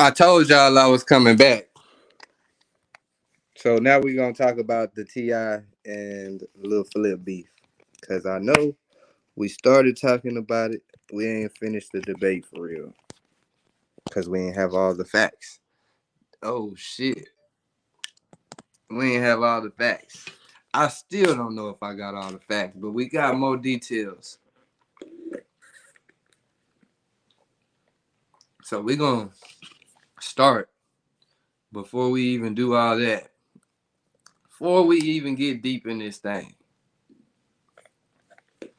I told y'all I was coming back. So now we're gonna talk about the Ti and Lil Flip beef. Cause I know we started talking about it. We ain't finished the debate for real. Cause we ain't have all the facts. Oh shit. We ain't have all the facts. I still don't know if I got all the facts, but we got more details. So we're gonna start before we even do all that. Before we even get deep in this thing. I'm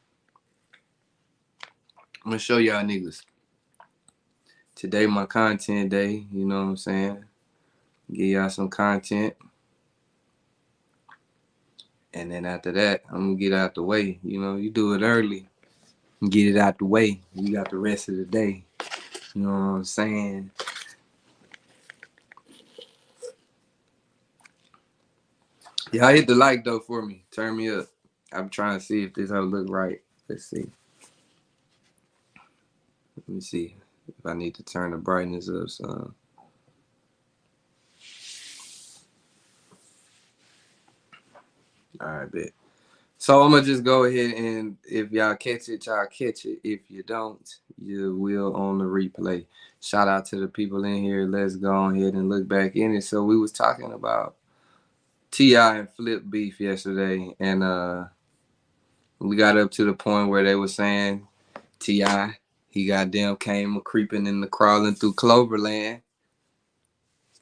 gonna show y'all niggas. Today my content day, you know what I'm saying? Give y'all some content. And then after that, I'm gonna get out the way. You know, you do it early. Get it out the way. You got the rest of the day. You know what I'm saying? Y'all hit the like though for me. Turn me up. I'm trying to see if this hoe look right. Let's see. Let me see if I need to turn the brightness up some. All right, bet. So I'm gonna just go ahead and if y'all catch it, y'all catch it. If you don't, you will on the replay. Shout out to the people in here. Let's go ahead and look back in it. So we was talking about T.I. and Flip beef yesterday, and we got up to the point where they were saying T.I. he goddamn came creeping and crawling through Cloverland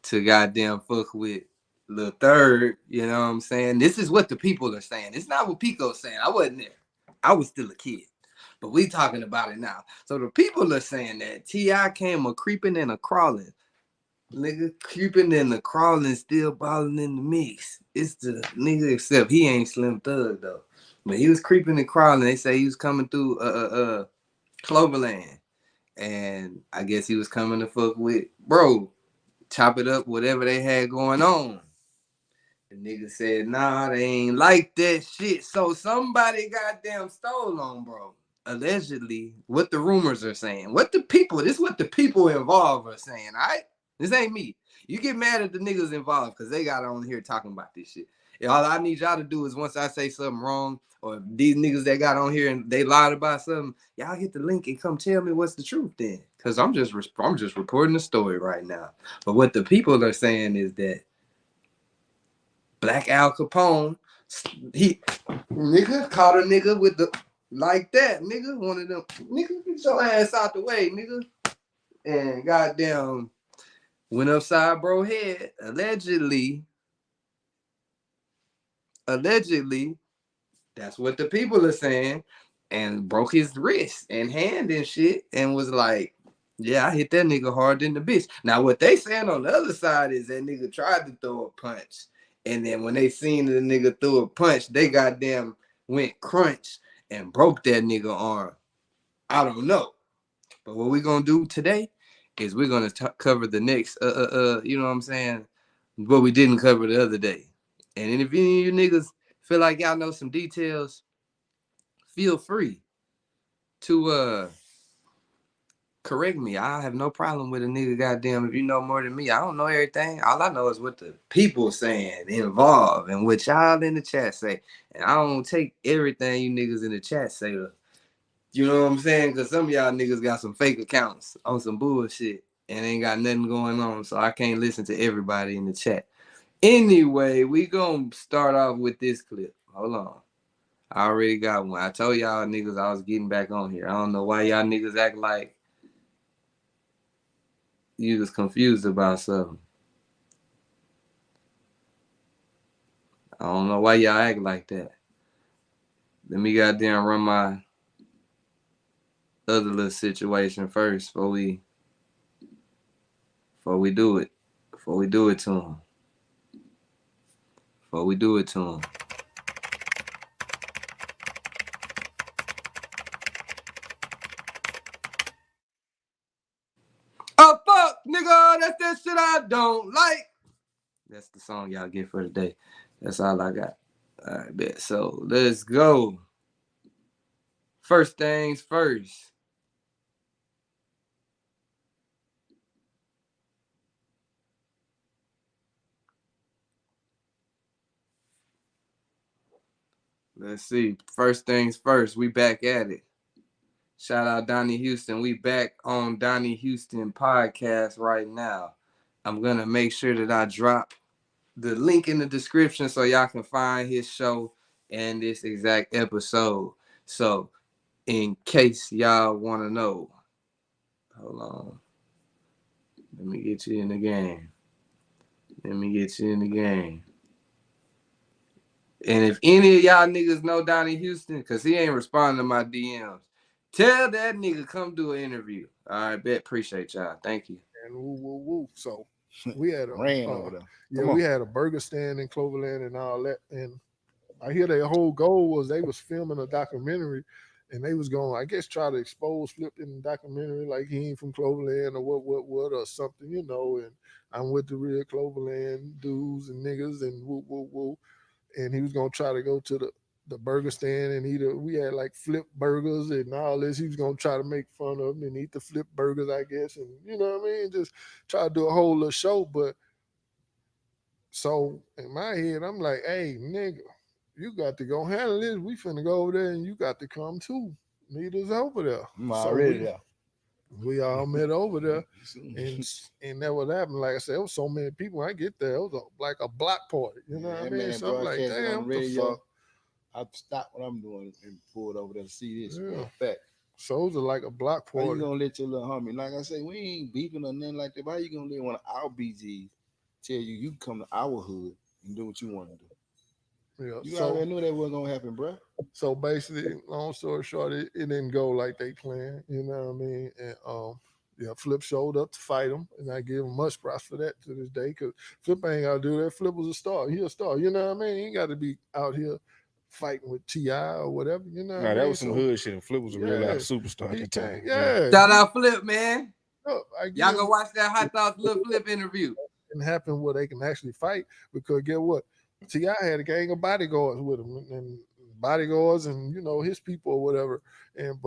to goddamn fuck with Lil Third, you know what I'm saying? This is what the people are saying. It's not what Pico's saying. I wasn't there. I was still a kid. But we talking about it now. So the people are saying that T.I. came a creeping and a crawling. Nigga creeping and a crawling, still balling in the mix. It's the nigga, except he ain't Slim Thug though. But he was creeping and crawling. They say he was coming through Cloverland. And I guess he was coming to fuck with bro. Chop it up, whatever they had going on. The nigga said, nah, they ain't like that shit. So somebody goddamn stole on, bro. Allegedly, what the rumors are saying. This is what the people involved are saying, all right? This ain't me. You get mad at the niggas involved because they got on here talking about this shit. And all I need y'all to do is once I say something wrong, or these niggas that got on here and they lied about something, y'all hit the link and come tell me what's the truth then. Because I'm just reporting the story right now. But what the people are saying is that Black Al Capone, he nigga caught a nigga with the like that, nigga. One of them, nigga, get your ass out the way, nigga. And goddamn went upside bro head. Allegedly, that's what the people are saying. And broke his wrist and hand and shit. And was like, yeah, I hit that nigga hard than the bitch. Now, what they saying on the other side is that nigga tried to throw a punch. And then when they seen the nigga throw a punch, they goddamn went crunch and broke that nigga arm. I don't know. But what we gonna do today is we're gonna cover the next, you know what I'm saying? What we didn't cover the other day. And if any of you niggas feel like y'all know some details, feel free to correct me. I have no problem with a nigga goddamn if you know more than me. I don't know everything. All I know is what the people saying involved and what y'all in the chat say. And I don't take everything you niggas in the chat say. You know what I'm saying? Because some of y'all niggas got some fake accounts on some bullshit and ain't got nothing going on. So I can't listen to everybody in the chat. Anyway, we gonna start off with this clip. Hold on. I already got one. I told y'all niggas I was getting back on here. I don't know why y'all niggas act like you was confused about something. I don't know why y'all act like that. Let me goddamn run my other little situation first before we do it. Before we do it to him. Before we do it to him. Oh fuck, nigga, that's that shit I don't like. That's the song y'all get for today. That's all I got. All right, bet. So let's go. First things first. Let's see. First things first, we back at it. Shout out Donnie Houston. We back on Donnie Houston podcast right now. I'm gonna make sure that I drop the link in the description so y'all can find his show and this exact episode. So in case y'all wanna know, hold on. Let me get you in the game. And if any of y'all niggas know Donnie Houston, because he ain't responding to my DMs, tell that nigga come do an interview. All right, bet. Appreciate y'all. Thank you. And woo. So we had over there. We had a burger stand in Cloverland and all that. And I hear their whole goal was they was filming a documentary and they was going, I guess, try to expose Flip in the documentary like he ain't from Cloverland or what or something, you know, and I'm with the real Cloverland dudes and niggas and woo. And he was gonna try to go to the burger stand and we had like Flip burgers and all this. He was gonna try to make fun of him and eat the Flip burgers, I guess, and you know what I mean, just try to do a whole little show. But so in my head, I'm like, hey, nigga, you got to go handle this. We finna go over there and you got to come too. Meet us over there. I'm already there. We all met over there, and that what happened. Like I said, it was so many people. When I get there, it was like a block party. You know what I mean? So I'm like, damn, what the fuck? I stopped what I'm doing and pulled over there to see this. Yeah. Fact. So it was like a block party. How you gonna let your little homie? Like I say, we ain't beefing or nothing like that. But how you gonna let one of our BGs tell you can come to our hood and do what you want to do? Yeah, you already knew that wasn't gonna happen, bro. So basically, long story short, it didn't go like they planned. You know what I mean? And Flip showed up to fight him, and I give him much props for that to this day. Cause Flip ain't gotta do that. Flip was a star. He a star. You know what I mean? He ain't got to be out here fighting with T.I. or whatever. You know? Nah, that was some hood shit. And Flip was a real life superstar at the time. Yeah. Shout out Flip, man. Look, y'all go watch that High Thoughts Lil Flip interview. It happened where they can actually fight because get what? T.I. had a gang of bodyguards with him and bodyguards and, you know, his people or whatever. And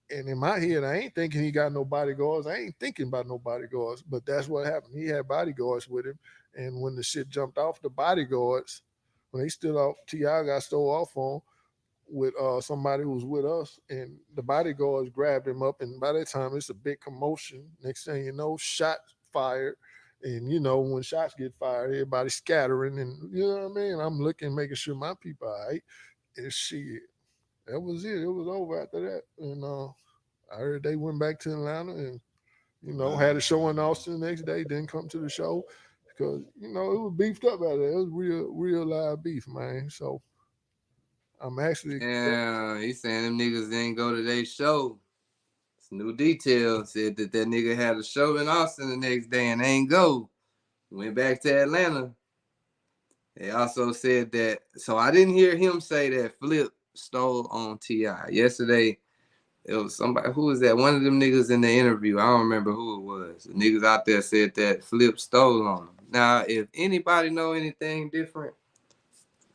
in my head, I ain't thinking he got no bodyguards. I ain't thinking about no bodyguards. But that's what happened. He had bodyguards with him. And when the shit jumped off the bodyguards, when they stood off, T.I. got stole off on with somebody who was with us. And the bodyguards grabbed him up. And by that time, it's a big commotion. Next thing you know, shots fired. And, you know, when shots get fired, everybody's scattering. And, you know what I mean? I'm looking, making sure my people are all right. And shit, that was it. It was over after that. And I heard they went back to Atlanta and, you know, had a show in Austin the next day. Didn't come to the show because, you know, it was beefed up out there. It was real live beef, man. So I'm actually. Yeah, he's saying them niggas didn't go to their show. New detail said that nigga had a show in Austin the next day and ain't go. Went back to Atlanta. They also said that, so I didn't hear him say that Flip stole on T.I. Yesterday, it was somebody, who was that? One of them niggas in the interview. I don't remember who it was. The niggas out there said that Flip stole on him. Now, if anybody know anything different,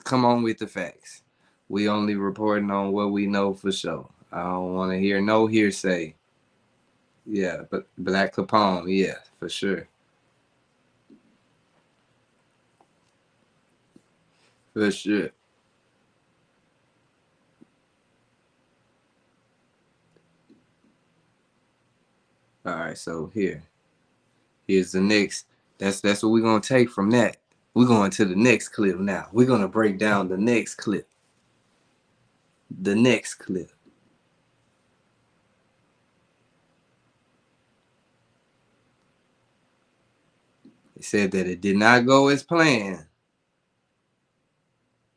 come on with the facts. We only reporting on what we know for sure. I don't want to hear no hearsay. Yeah, but Black Capone, yeah, for sure. For sure. All right, so here's the next. That's what we're gonna take from that. We're going to the next clip now. We're gonna break down the next clip. The next clip. They said that it did not go as planned.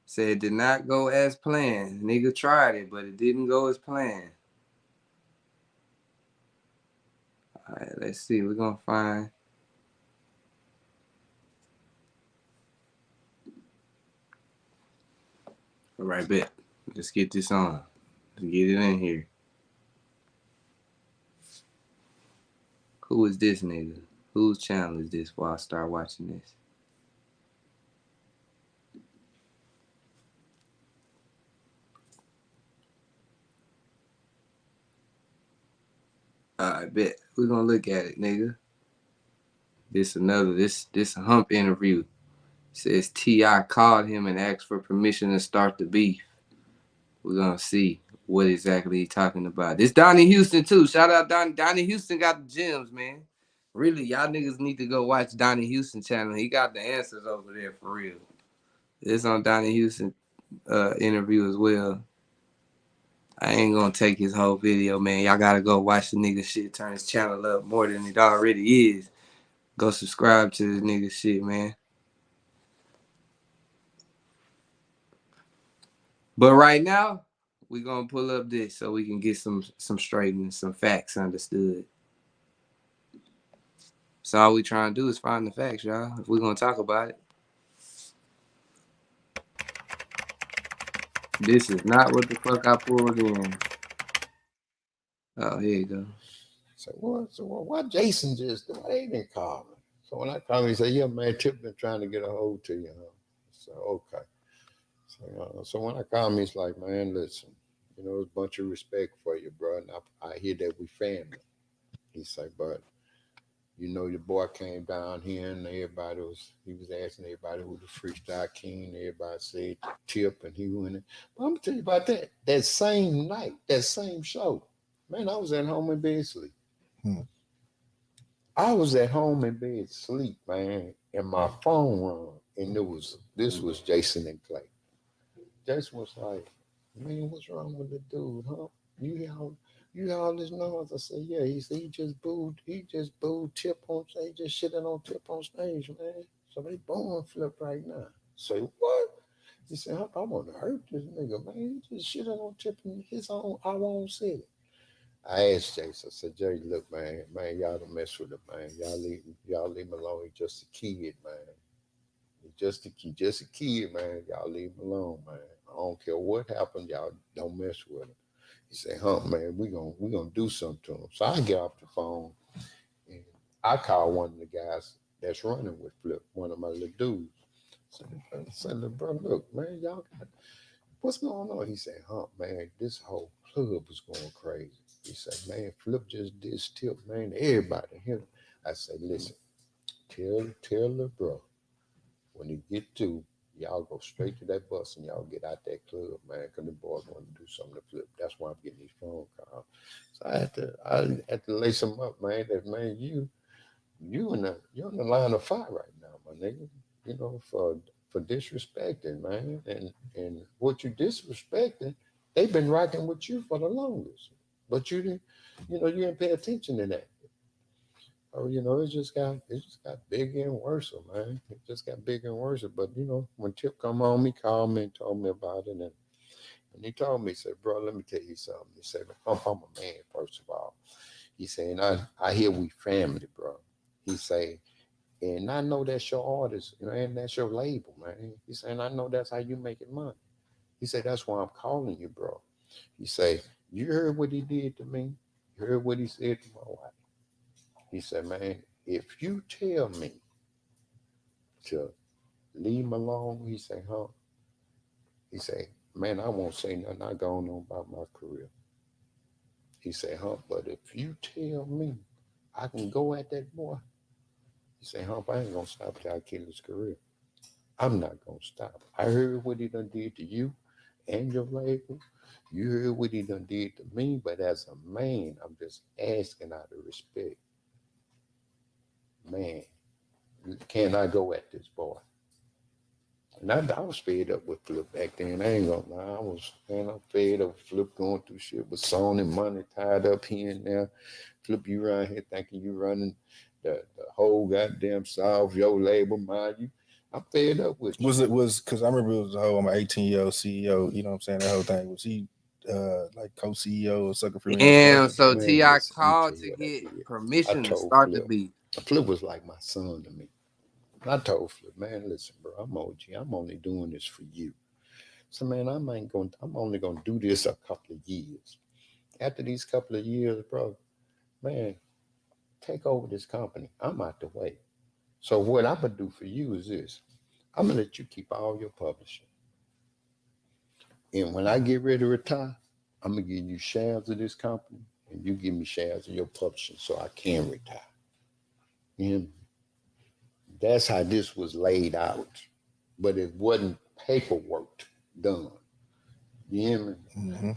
Said it did not go as planned. Nigga tried it, but it didn't go as planned. All right, let's see. We're gonna find. All right, bet. Let's get this on. Let's get it in here. Who is this nigga? Whose channel is this while I start watching this? I bet. We're gonna look at it, nigga. This a Hump interview. It says T.I. called him and asked for permission to start the beef. We're gonna see what exactly he's talking about. This Donnie Houston too. Shout out Donnie. Donnie Houston got the gems, man. Really, y'all niggas need to go watch Donnie Houston channel. He got the answers over there for real. It's on Donnie Houston interview as well. I ain't gonna take his whole video, man. Y'all gotta go watch the nigga shit. Turn his channel up more than it already is. Go subscribe to this nigga shit, man. But right now, we gonna pull up this so we can get some straightening, some facts understood. So all we trying to do is find the facts, y'all. If we're gonna talk about it. This is not what the fuck I pulled in. Oh, here you go. So what? So why Jason just? Why they didn't call me? So when I call him, he said, "Yeah, man, Tip been trying to get a hold to you." Huh? So okay. So when I call him, he's like, "Man, listen, there's a bunch of respect for you, bro. And I hear that we family." He said, "But your boy came down here and he was asking everybody who the freestyle king. Everybody said Tip, and he went in. But I'm gonna tell you about that. That same night, that same show, man, I was at home in bed sleep. I was at home in bed sleep, man, and my phone rang, and this was Jason and Clay. Jason was like, "Man, what's wrong with the dude, huh? You hear all this noise?" I said, "Yeah." He said he just booed Tip on stage, just shitting on Tip on stage, man. So they booing Flip right now. Say what? He said, "I want to hurt this nigga, man. He just shitting on Tip in our own city." I asked Jason, I said, "Jay, look, man, y'all don't mess with him, man. Y'all leave him alone. He's just a kid, man. He's just a kid, man. Y'all leave him alone, man. I don't care what happened, y'all don't mess with him." He said, "Hump, man, we gonna do something to him." So I get off the phone and I call one of the guys that's running with Flip, one of my little dudes. So I said, "Bro, look, man, y'all got what's going on?" He said, "Hump, man, this whole club was going crazy." He said, "Man, Flip just did Tip, man, everybody here." I said, "Listen, tell the bro, when you get to, y'all go straight to that bus and y'all get out that club, man, because the boys want to do something to Flip." That's why I'm getting these phone calls. So I had to lace them up, man. That man, you're in the line of fire right now, my nigga. For disrespecting, man, and what you disrespecting, they've been rocking with you for the longest, but you didn't pay attention to that. Oh, it just got bigger and worse, man. It just got bigger and worse. But when Tip come home, he called me and told me about it, and he told me, he said, "Bro, let me tell you something." He said, "I'm a man, first of all." He said, "And I hear we family, bro." He said, "And I know that's your artist, and that's your label, man." He said, "And I know that's how you making money." He said, "That's why I'm calling you, bro." He said, "You heard what he did to me? You heard what he said to my wife?" He said, "Man, if you tell me to leave him alone," he said, "Huh?" He said, "Man, I won't say nothing. I go on about my career." He said, "Huh? But if you tell me I can go at that boy," he said, "Huh? I ain't gonna stop till I kill his career. I'm not gonna stop. I heard what he done did to you and your label. You heard what he done did to me, but as a man, I'm just asking out of respect. Man, can I go at this boy?" And I was fed up with Flip back then. I ain't gonna lie. I'm fed up with Flip going through shit with Sony money tied up here and there. Flip, you around here thinking you running the whole goddamn South, your label, mind you. I'm fed up with you. Was because I remember it was the whole, I'm an 18-year-old CEO, you know what I'm saying? That whole thing. Was he like co-CEO or Sucker Free? Damn, so Man, T.I. listen, let me called tell to you what I get did. I permission to told start the Flip. beat. Flip was like my son to me. And I told Flip, "Man, listen, bro, I'm OG. I'm only doing this for you. So, man, I'm only gonna do this a couple of years. After these couple of years, bro, man, take over this company. I'm out the way. So what I'm gonna do for you is this. I'm gonna let you keep all your publishing. And when I get ready to retire, I'm gonna give you shares of this company, and you give me shares of your publishing so I can retire." And that's how this was laid out. But it wasn't paperwork done. You hear me? Mm-hmm.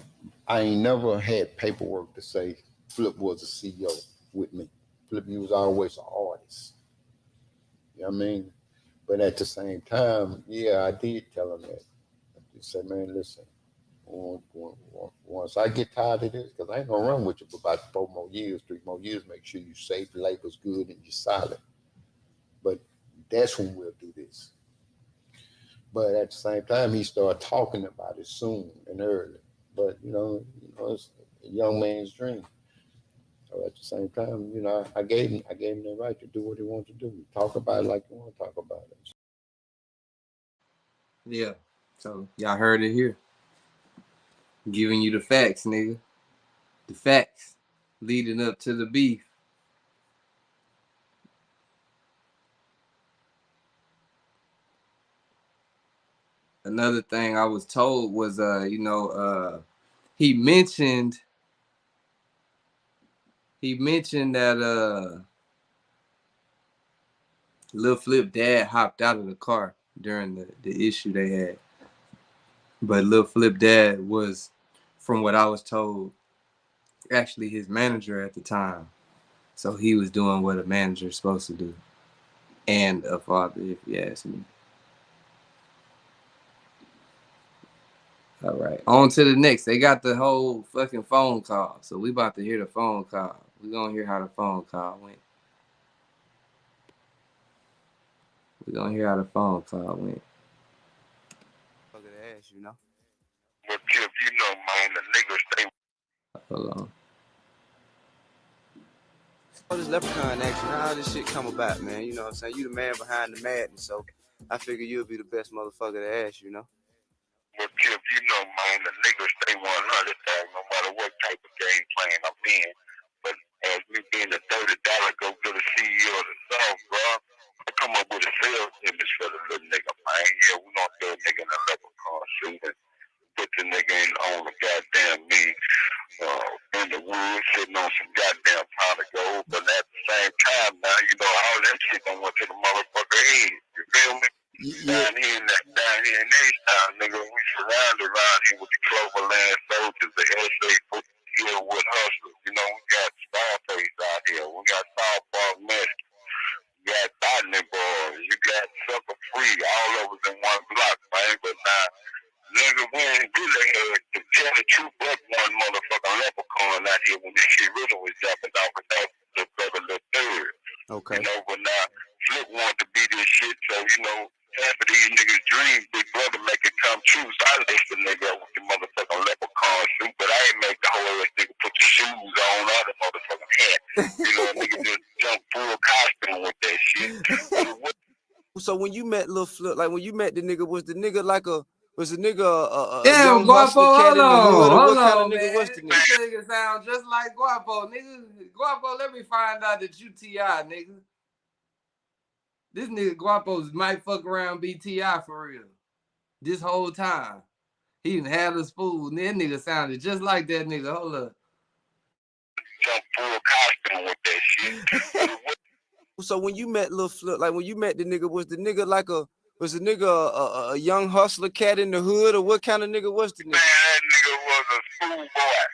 I ain't never had paperwork to say Flip was a CEO with me. Flip, he was always an artist. You know what I mean? But at the same time, yeah, I did tell him that. I just said, man, listen, once I get tired of this, because I ain't gonna run with you for about 4 more years, 3 more years, make sure you safe, your labor's good, and you're solid. But that's when we'll do this. But at the same time, he started talking about it soon and early. But you know, it's a young man's dream. So at the same time, you know, I gave him the right to do what he wanted to do. Talk about it like you want to talk about it. Yeah. So y'all heard it here. Giving you the facts, nigga. The facts leading up to the beef. Another thing I was told was, he mentioned that Lil Flip dad hopped out of the car during the issue they had. But Lil Flip dad was, from what I was told, actually his manager at the time. So he was doing what a manager's supposed to do. And a father, if you ask me. All right. On to the next. They got the whole fucking phone call. So we about to hear the phone call. We gonna hear how the phone call went. We gonna hear how the phone call went. Fuck the ass, you know. But Kip, you know, man, the niggas stay. Hold on. All this leprechaun action, how this shit come about, man? You know what I'm saying? You the man behind the madness, so I figure you'll be the best motherfucker to ask, you know. But Kip, you know, man, the niggas stay 100, dog, no matter what type of game plan I'm in. But as me being a $30 go to the CEO of the South, bro, I come up with a sales image for the little nigga, man. Yeah, we gonna throw a nigga in a leprechaun suit and put the nigga in on the goddamn me in the woods sitting on some goddamn pot of gold. But at the same time now, you know, all that shit done went to the motherfucker head. You feel me? Yeah. Down here in H-Town, nigga, we surrounded around here with the Cloverland soldiers, the SA Hillwood hustlers. You know, we got Scarface out here. We got South Park Messi. You got Botany Boys. You got Sucker Free. All of us in one block, man. But now, nigga, we ain't really had to tell the truth but one motherfucking leprechaun out here when this shit really was jumping off without the brother Lil Third. Okay. You know, but now Flip wanted to be this shit, so you know, half of these niggas' dreams, big brother make it come true. So I laced the nigga up with the motherfucking leprechaun suit, but I ain't make the whole ass nigga put the shoes on or the motherfucking hat. You know, nigga just jump full costume with that shit. So when you met Lil Flip, like when you met the nigga, was the nigga a Damn, young Guapo, hustler cat hold in the hood, or on, what hold kind of on, nigga man. was the nigga? This nigga sound just like Guapo, nigga. Guapo, let me find out that you T.I., nigga. This nigga Guapo might fuck around be T.I. for real. This whole time. He done had us fooled. That nigga sounded just like that nigga. Hold up. Jump full costume with that shit. So when you met Lil Flip, like when you met the nigga, was the nigga a young hustler cat in the hood, or what kind of nigga was the nigga? Man, that nigga was a schoolboy.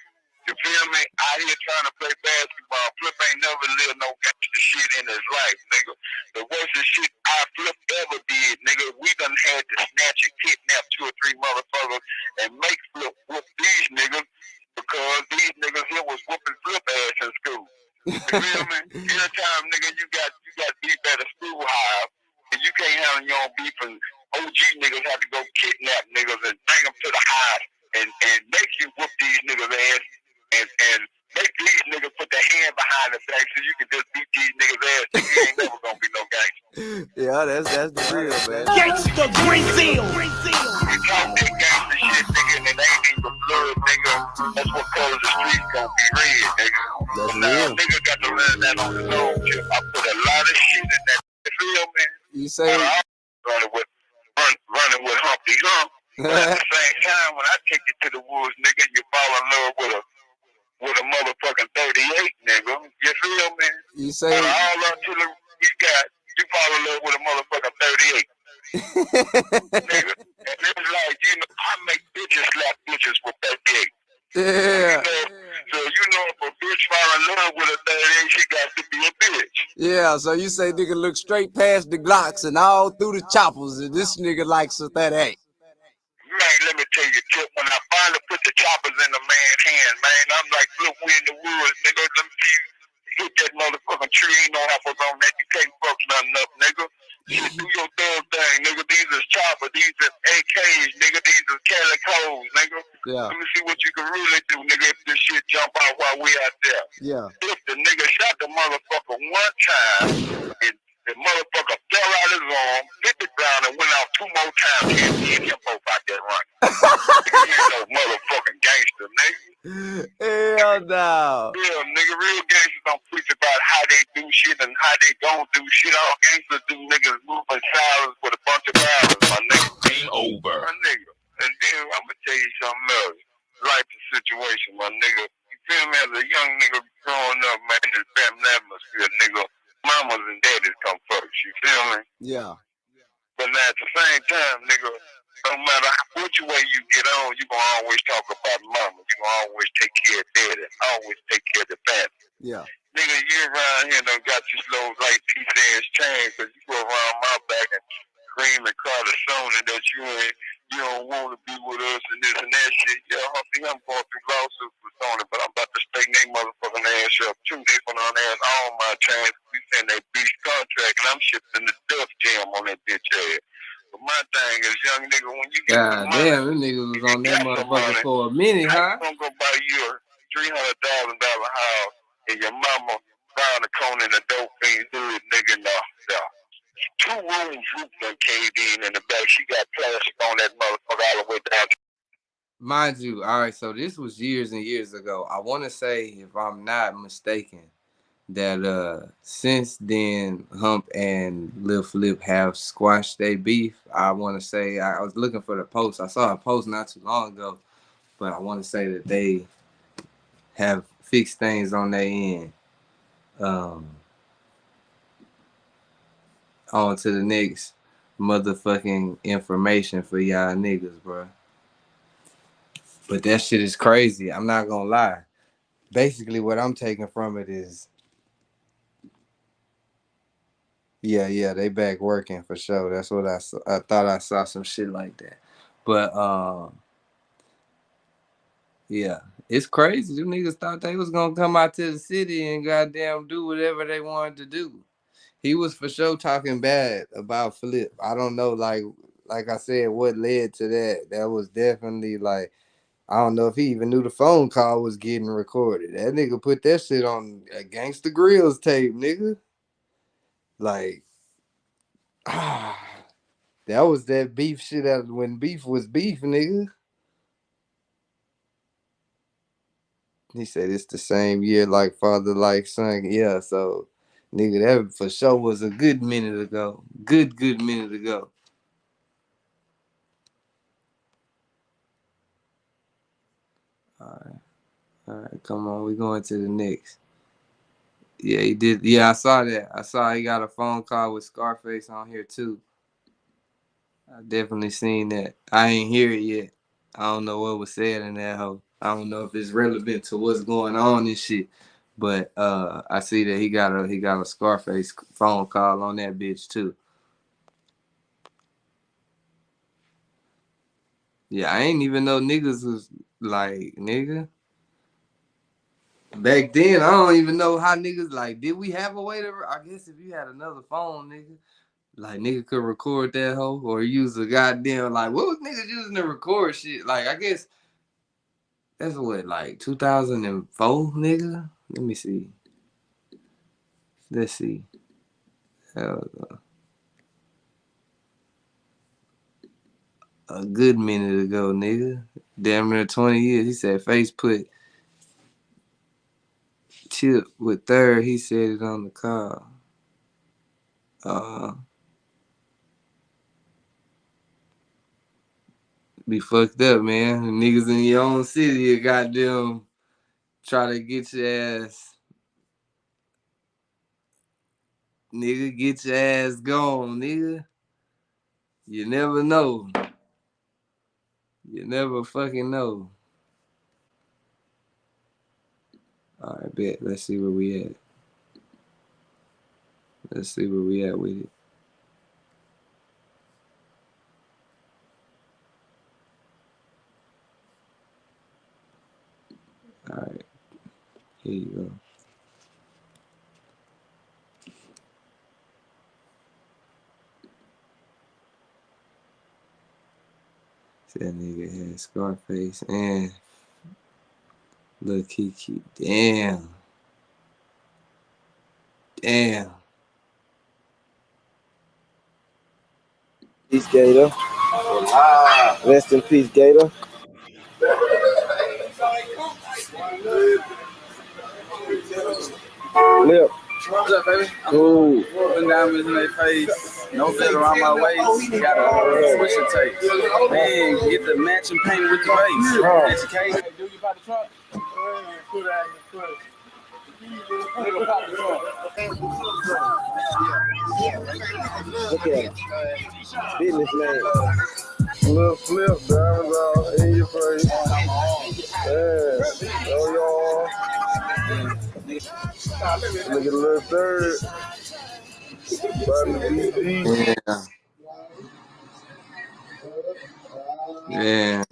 You feel me? Out here trying to play basketball. Flip ain't never lived no gangster shit in his life, nigga. The worst shit Flip ever did, nigga. We done had to snatch and kidnap 2 or 3 motherfuckers and make Flip whoop these niggas because these niggas here was whooping Flip ass in school. You feel me? Every time, nigga, you got beef at a school hive, and you can't handle your own beef, and OG niggas have to go kidnap niggas and bring them to the hive and make you whoop these niggas ass and make these niggas put their hand behind the back so you can just beat these niggas ass. You ain't never gonna be no gangster. Yeah, that's the real, man. Gangsta Brazil. You talk that gangster shit, nigga, and it ain't even blood, nigga. That's what color the streets gonna be red, nigga. That's now, real. nigga got to learn that on his own, too. I put a lot of shit in that. You feel me? You say running with Humpty Hump. But at the same time, when I take you to the woods, nigga, you fall in love with a motherfucking 38, nigga. You feel me? You say all up to you fall in love with a motherfucking 38. Nigga. And it's like, you know, I make bitches slap bitches down. So you say nigga look straight past the Glocks and all through the choppers, and this nigga likes that act. Man, let me tell you, Tip, when I finally put the choppers in the man's hand, man, I'm like, look, we in the woods, nigga. Let me see you hit that motherfucking tree. Ain't no apples on that. You can't fuck nothing up, nigga. Shit, do your thug thing, nigga. These is choppers. These is AKs, nigga. These is calicos, nigga. Yeah. Let me see what you can really do, nigga, if this shit jump out while we out there. Yeah. If the nigga shot the motherfucker one time, and the motherfucker fell out his arm, hit the ground, and went out 2 more times, and him both out there running. Nigga, you ain't no motherfucking gangster, nigga. Hell no. Yeah, nigga, real gangsters don't preach about how they do shit and how they don't do shit. All gangsters do niggas move in silence with a bunch of violence, my nigga. Game over. My nigga. And then I'm gonna tell you something else. Like the situation, my nigga. You feel me? As a young nigga growing up, man, this family atmosphere, nigga. Mamas and daddies come first, you feel me? Yeah. But now at the same time, nigga, no matter which way you get on, you gonna always talk about mama. You gonna always take care of daddy. Always take care of the family. Yeah. Nigga, you around here done got this little like piece-ass chain because you go around my back and scream and cry to Sony that you don't want to be with us and this and that shit. Yeah, Humpty, I'm going through lawsuits with Sony, but I'm about to straighten their motherfucking ass up too. They gonna ask all my chains. We send that beach contract and I'm shipping the death jam on that bitch ass. But my thing is, young nigga, when you get God some money, damn, them niggas was on that got some motherfucker money, for a minute, how huh? you gonna go buy you a $300,000 house and your mama round the corner in a dope fiend hood, nigga? No. 2 rooms roof done caved in the back. She got plastic on that motherfucker all the way down. Mind you, all right, so this was years and years ago. I want to say, if I'm not mistaken, that since then Hump and Lil Flip have squashed their beef. I want to say, I was looking for the post. I saw a post not too long ago, but I want to say that they have fixed things on their end. On to the next motherfucking information for y'all niggas, bro. But that shit is crazy. I'm not gonna lie. Basically, what I'm taking from it is, yeah, they back working for sure. That's what I saw. I thought I saw some shit like that. But yeah, it's crazy. You niggas thought they was gonna come out to the city and goddamn do whatever they wanted to do. He was for sure talking bad about Flip. I don't know, like I said, what led to that. That was definitely like, I don't know if he even knew the phone call was getting recorded. That nigga put that shit on a Gangsta Grills tape, nigga. Like, that was that beef shit out when beef was beef, nigga. He said it's the same year like father, like son. Yeah, so nigga, that for sure was a good minute ago. Good minute ago. All right, come on. We going to the next. Yeah, he did. Yeah, I saw that. I saw he got a phone call with Scarface on here too. I definitely seen that. I ain't hear it yet. I don't know what was said in that hoe. I don't know if it's relevant to what's going on and shit. But I see that he got a Scarface phone call on that bitch too. Yeah, I ain't even know niggas was like, nigga. Back then, I don't even know how niggas, like, did we have a way to, I guess if you had another phone, nigga, like, nigga could record that hoe or use a goddamn, like, what was niggas using to record shit? Like, I guess that's what, like, 2004, nigga? Let me see. Let's see. A good minute ago, nigga. Damn near 20 years. He said Face put Chip with third. He said it on the call. Be fucked up, man. Niggas in your own city, you goddamn try to get your ass. Nigga, get your ass gone, nigga. You never know. You never fucking know. All right, bet. Let's see where we at. Let's see where we at with it. All right, here you go. That nigga had Scarface and Lil Kiki. Damn. Damn. Peace, Gator. Rest in peace, Gator. Flip. What's up, baby? Cool. Putting diamonds in their face. No glitter around my waist. Got a Swisher taste. Man, get the matching paint with the base. Educate. Hey, do you buy the truck? Put that in the foot. Nigga, pop the truck. Look at him. Businessman. Lil Flip, diamonds all in your face. Yeah. Oh, y'all. Look at the little third. Yeah.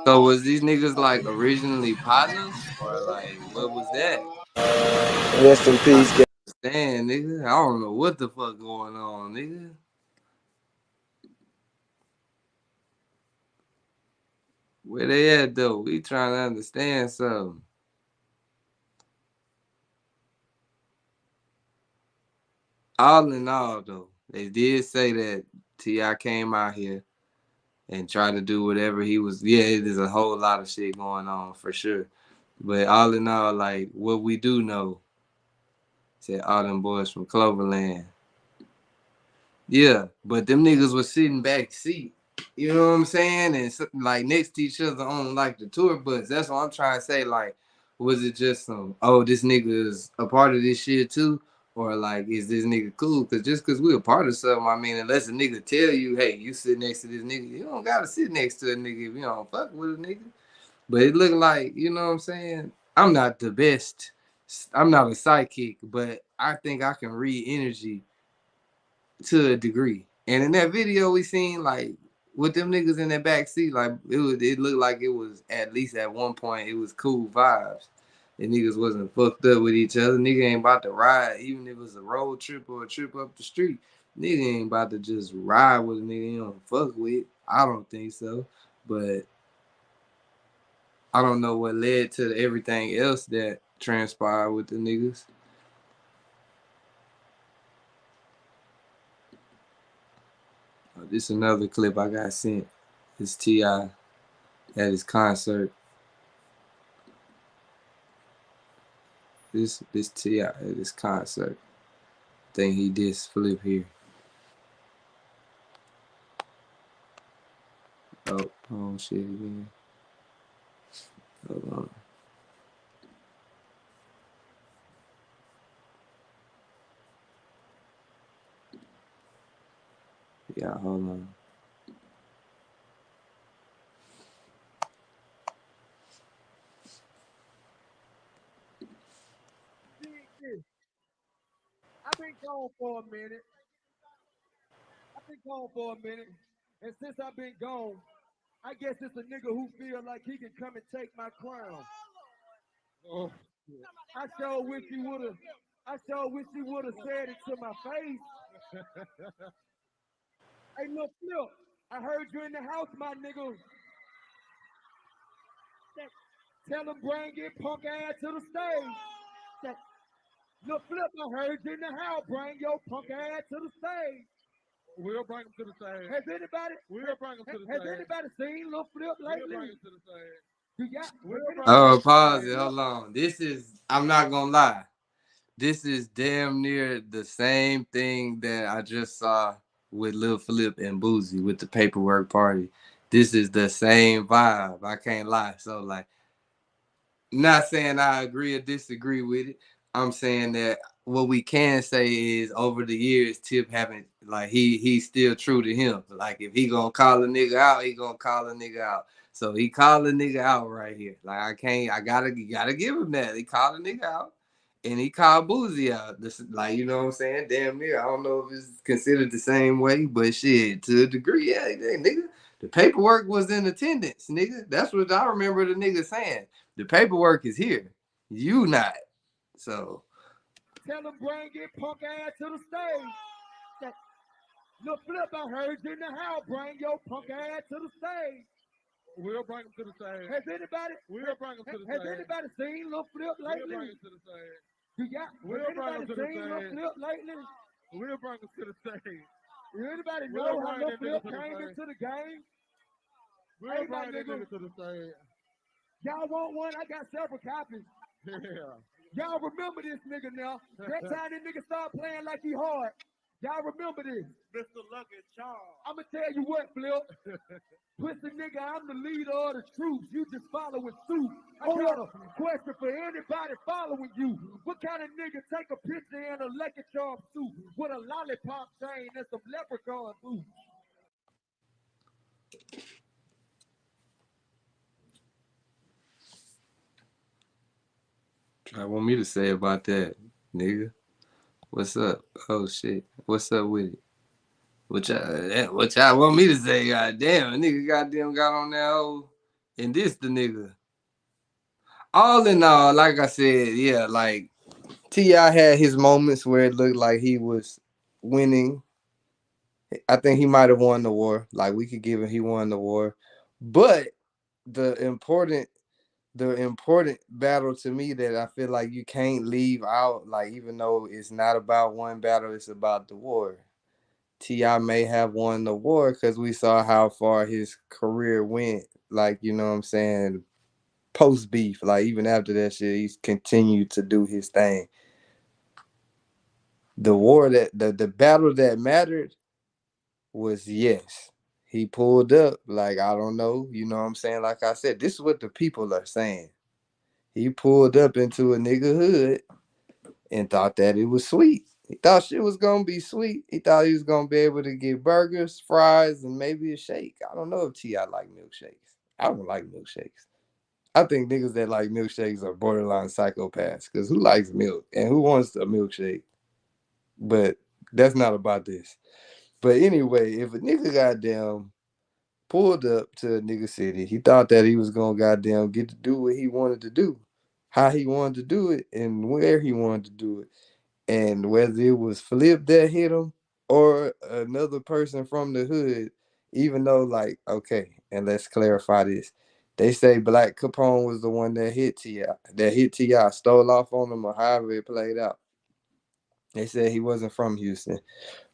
So was these niggas like originally partners or like what was that? Rest in peace, damn, nigga. I don't know what the fuck going on, nigga. Where they at though? We trying to understand something. All in all, though, they did say that T.I. came out here and tried to do whatever he was. Yeah, there's a whole lot of shit going on for sure. But all in all, like what we do know, said all them boys from Cloverland. Yeah, but them niggas was sitting back seat. You know what I'm saying? And like next to each other on like the tour bus. That's what I'm trying to say. Like, was it just some, oh, this nigga is a part of this shit too? Or like, is this nigga cool? Cause just cause we a part of something, I mean, unless a nigga tell you, hey, you sit next to this nigga, you don't gotta sit next to a nigga if you don't fuck with a nigga. But it looked like, you know what I'm saying? I'm not the best. I'm not a psychic, but I think I can read energy to a degree. And in that video we seen, like with them niggas in that back seat, like it looked like it was at least at one point it was cool vibes. And niggas wasn't fucked up with each other. Nigga ain't about to ride, even if it was a road trip or a trip up the street. Nigga ain't about to just ride with a nigga you don't fuck with. I don't think so. But I don't know what led to everything else that transpired with the niggas. Oh, this is another clip I got sent. It's T.I. at his concert. This T.I. at his concert. I think he did Flip here. Oh shit again. Hold on. Yeah, hold on. I've been gone for a minute. And since I've been gone, I guess it's a nigga who feel like he can come and take my crown. Oh, I sure wish he would've said it to my face. Hey, Lil Flip, I heard you in the house, my nigga. Tell him bring it punk ass to the stage. Lil Flip, I heard you in the house, bring your punk ass to the stage. We'll bring him to the stage. Has anybody seen Lil Flip lately? We'll bring him to the stage. Oh, pause it. Hold on. I'm not gonna lie. This is damn near the same thing that I just saw with Lil Flip and Boozy with the paperwork party. This is the same vibe. I can't lie. So like, not saying I agree or disagree with it. I'm saying that what we can say is over the years, Tip haven't like he's still true to him. Like if he gonna call a nigga out, he gonna call a nigga out. So he called a nigga out right here. Like I gotta give him that. He called a nigga out. and he called Boozy out. This, like, you know what I'm saying? Damn near. I don't know if it's considered the same way, but shit, to a degree, yeah, nigga. The paperwork was in attendance, nigga. That's what I remember the nigga saying. The paperwork is here. You not. So. Tell him bring it punk ass to the stage. Lil Flip, I heard you in the house. Bring your punk ass to the stage. We'll bring him to the stage. Has anybody? We'll bring him to the stage. Has anybody seen Lil Flip lately? We'll bring him to the stage. We'll bring him to the stage. Lil Flip lately? We'll bring him to the stage. Does anybody know how Lil Flip came into the game? We'll bring that nigga to the stage. Y'all want one? I got several copies. Yeah. Y'all remember this nigga now. That time this nigga started playing like he hard. Y'all remember this? Mr. Lucky Charles. I'ma tell you what, Flip. Pussy nigga, I'm the leader of the troops. You just following suit. I got a question for anybody following you. What kind of nigga take a picture in a Lucky Charms suit with a lollipop chain and some leprechaun boots? I want me to say about that, nigga. What's up? Oh shit. What's up with it? What y'all want me to say? Goddamn, a nigga goddamn got on that hoe and this the nigga. All in all, like I said, yeah, like T.I. had his moments where it looked like he was winning. I think he might have won the war. Like we could give him he won the war. But the important battle to me that I feel like you can't leave out, like even though it's not about one battle, it's about the war. T.I. may have won the war because we saw how far his career went. Like, you know what I'm saying? Post beef, like even after that shit, he's continued to do his thing. The war that the battle that mattered was yes. He pulled up, like I don't know, you know what I'm saying? Like I said, this is what the people are saying. He pulled up into a nigga hood and thought that it was sweet. He thought shit was gonna be sweet. He thought he was gonna be able to get burgers, fries, and maybe a shake. I don't know if T.I. like milkshakes. I don't like milkshakes. I think niggas that like milkshakes are borderline psychopaths. Cause who likes milk and who wants a milkshake? But that's not about this. But anyway, if a nigga goddamn pulled up to a nigga city, he thought that he was gonna goddamn get to do what he wanted to do, how he wanted to do it, and where he wanted to do it. And whether it was Flip that hit him or another person from the hood, even though, like, okay, and let's clarify this. They say Black Capone was the one that hit T.I., stole off on him or however it played out. They said he wasn't from Houston.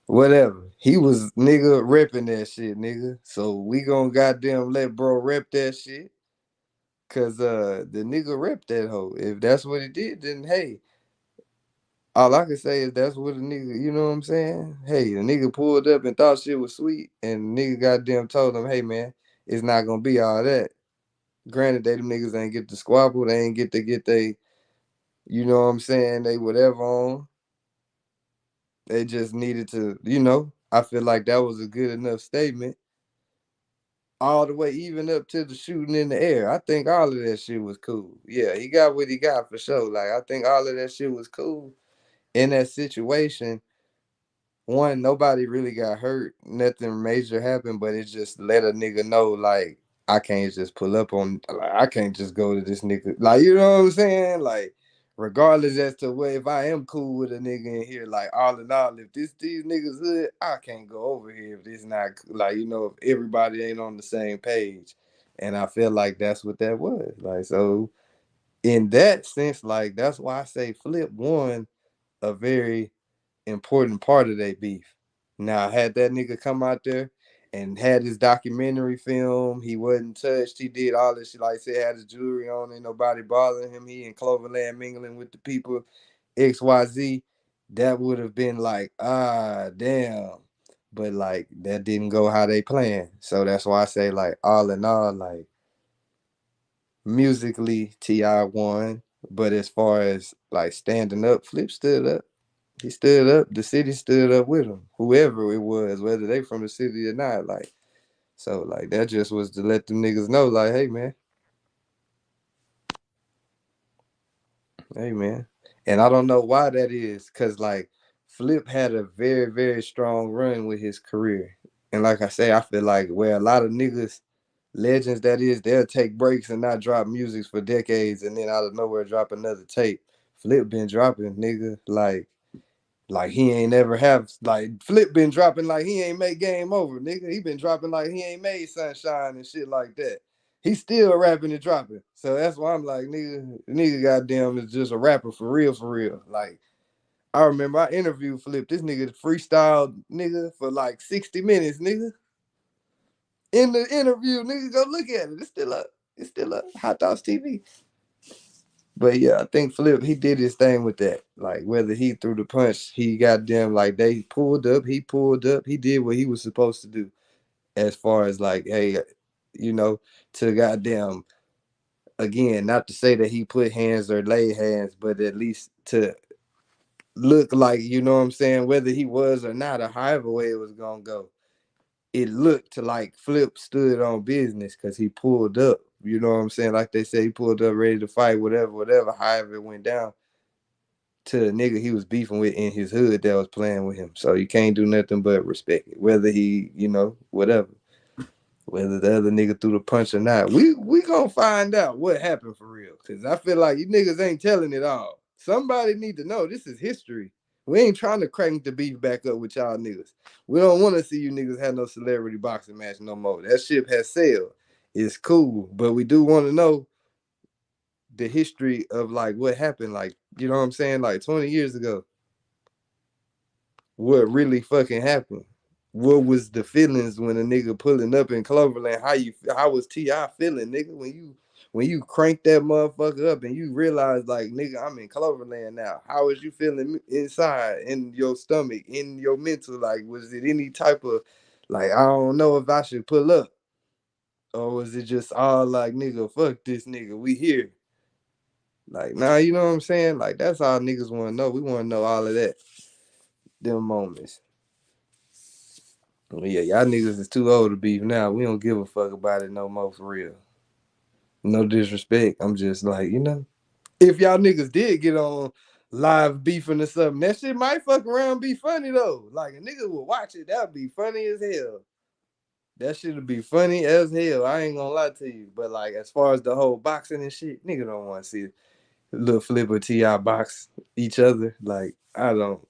Whatever. He was nigga repping that shit, nigga. So we gonna goddamn let bro rep that shit. Cause the nigga repped that hoe. If that's what he did, then hey, all I can say is that's what a nigga, you know what I'm saying? Hey, the nigga pulled up and thought shit was sweet, and the nigga goddamn told him, hey man, it's not gonna be all that. Granted, they them niggas ain't get the squabble, they ain't get to get they, you know what I'm saying, they whatever on. They just needed to, I feel like that was a good enough statement. All the way even up to the shooting in the air. I think all of that shit was cool. Yeah, he got what he got for sure. Like, I think all of that shit was cool in that situation. One, nobody really got hurt. Nothing major happened, but it just let a nigga know, like, I can't just pull up on, like, I can't just go to this nigga. Like, you know what I'm saying? Like, regardless as to what, if I am cool with a nigga in here, like, all in all, if these niggas hood, I can't go over here if this not, like, if everybody ain't on the same page. And I feel like that's what that was. Like, so in that sense, like, that's why I say Flip won a very important part of their beef. Now, had that nigga come out there and had his documentary film, he wasn't touched. He did all this shit, like I said, had his jewelry on, ain't nobody bothering him. He in Cloverland mingling with the people, XYZ. That would have been like, damn. But like that didn't go how they planned. So that's why I say, like, all in all, like musically, T.I. won. But as far as like standing up, Flip stood up. He stood up. The city stood up with him. Whoever it was, whether they from the city or not, like, so like that just was to let them niggas know, like, hey man. And I don't know why that is, cause like Flip had a very, very strong run with his career. And like I say, I feel like where a lot of niggas, legends that is, they'll take breaks and not drop music for decades and then out of nowhere drop another tape. Flip been dropping, nigga, like he ain't ever have, like Flip been dropping like he ain't made Game Over, nigga. He been dropping like he ain't made Sunshine and shit like that. He's still rapping and dropping. So that's why I'm like, nigga goddamn is just a rapper for real, for real. Like, I remember I interviewed Flip. This nigga freestyled, nigga, for like 60 minutes, nigga. In the interview, nigga, go look at it. It's still up. It's still up. Hot Thoughts TV. But yeah, I think Flip, he did his thing with that. Like, whether he threw the punch, he goddamn, like, they pulled up, he pulled up, he did what he was supposed to do. As far as, like, hey, you know, to goddamn, again, not to say that he put hands or laid hands, but at least to look like, you know what I'm saying, whether he was or not, or however way it was gonna go, it looked like Flip stood on business because he pulled up. You know what I'm saying? Like they say, he pulled up ready to fight, whatever, however it went down, to the nigga he was beefing with in his hood that was playing with him. So you can't do nothing but respect it. Whether he, you know, whatever. Whether the other nigga threw the punch or not. We gonna find out what happened for real. Cause I feel like you niggas ain't telling it all. Somebody need to know. This is history. We ain't trying to crank the beef back up with y'all niggas. We don't want to see you niggas have no celebrity boxing match no more. That ship has sailed. It's cool. But we do want to know the history of like what happened, like, you know what I'm saying, like 20 years ago. What really fucking happened? What was the feelings when a nigga pulling up in Cloverland? How was T.I. feeling, nigga, when you crank that motherfucker up and you realize, like, nigga, I'm in Cloverland now. How was you feeling inside, in your stomach, in your mental? Like, was it any type of, like, I don't know if I should pull up? Or was it just all like, nigga, fuck this nigga, we here? Like, nah, you know what I'm saying? Like, that's all niggas want to know. We want to know all of that. Them moments. Well, yeah, y'all niggas is too old to beef now. We don't give a fuck about it no more, for real. No disrespect. I'm just like, you know, if y'all niggas did get on live beefing or something, that shit might fuck around and be funny though. Like, a nigga would watch it, that'd be funny as hell. That shit would be funny as hell. I ain't gonna lie to you. But like, as far as the whole boxing and shit, nigga don't want to see Lil Flip or T.I. box each other. Like, I don't.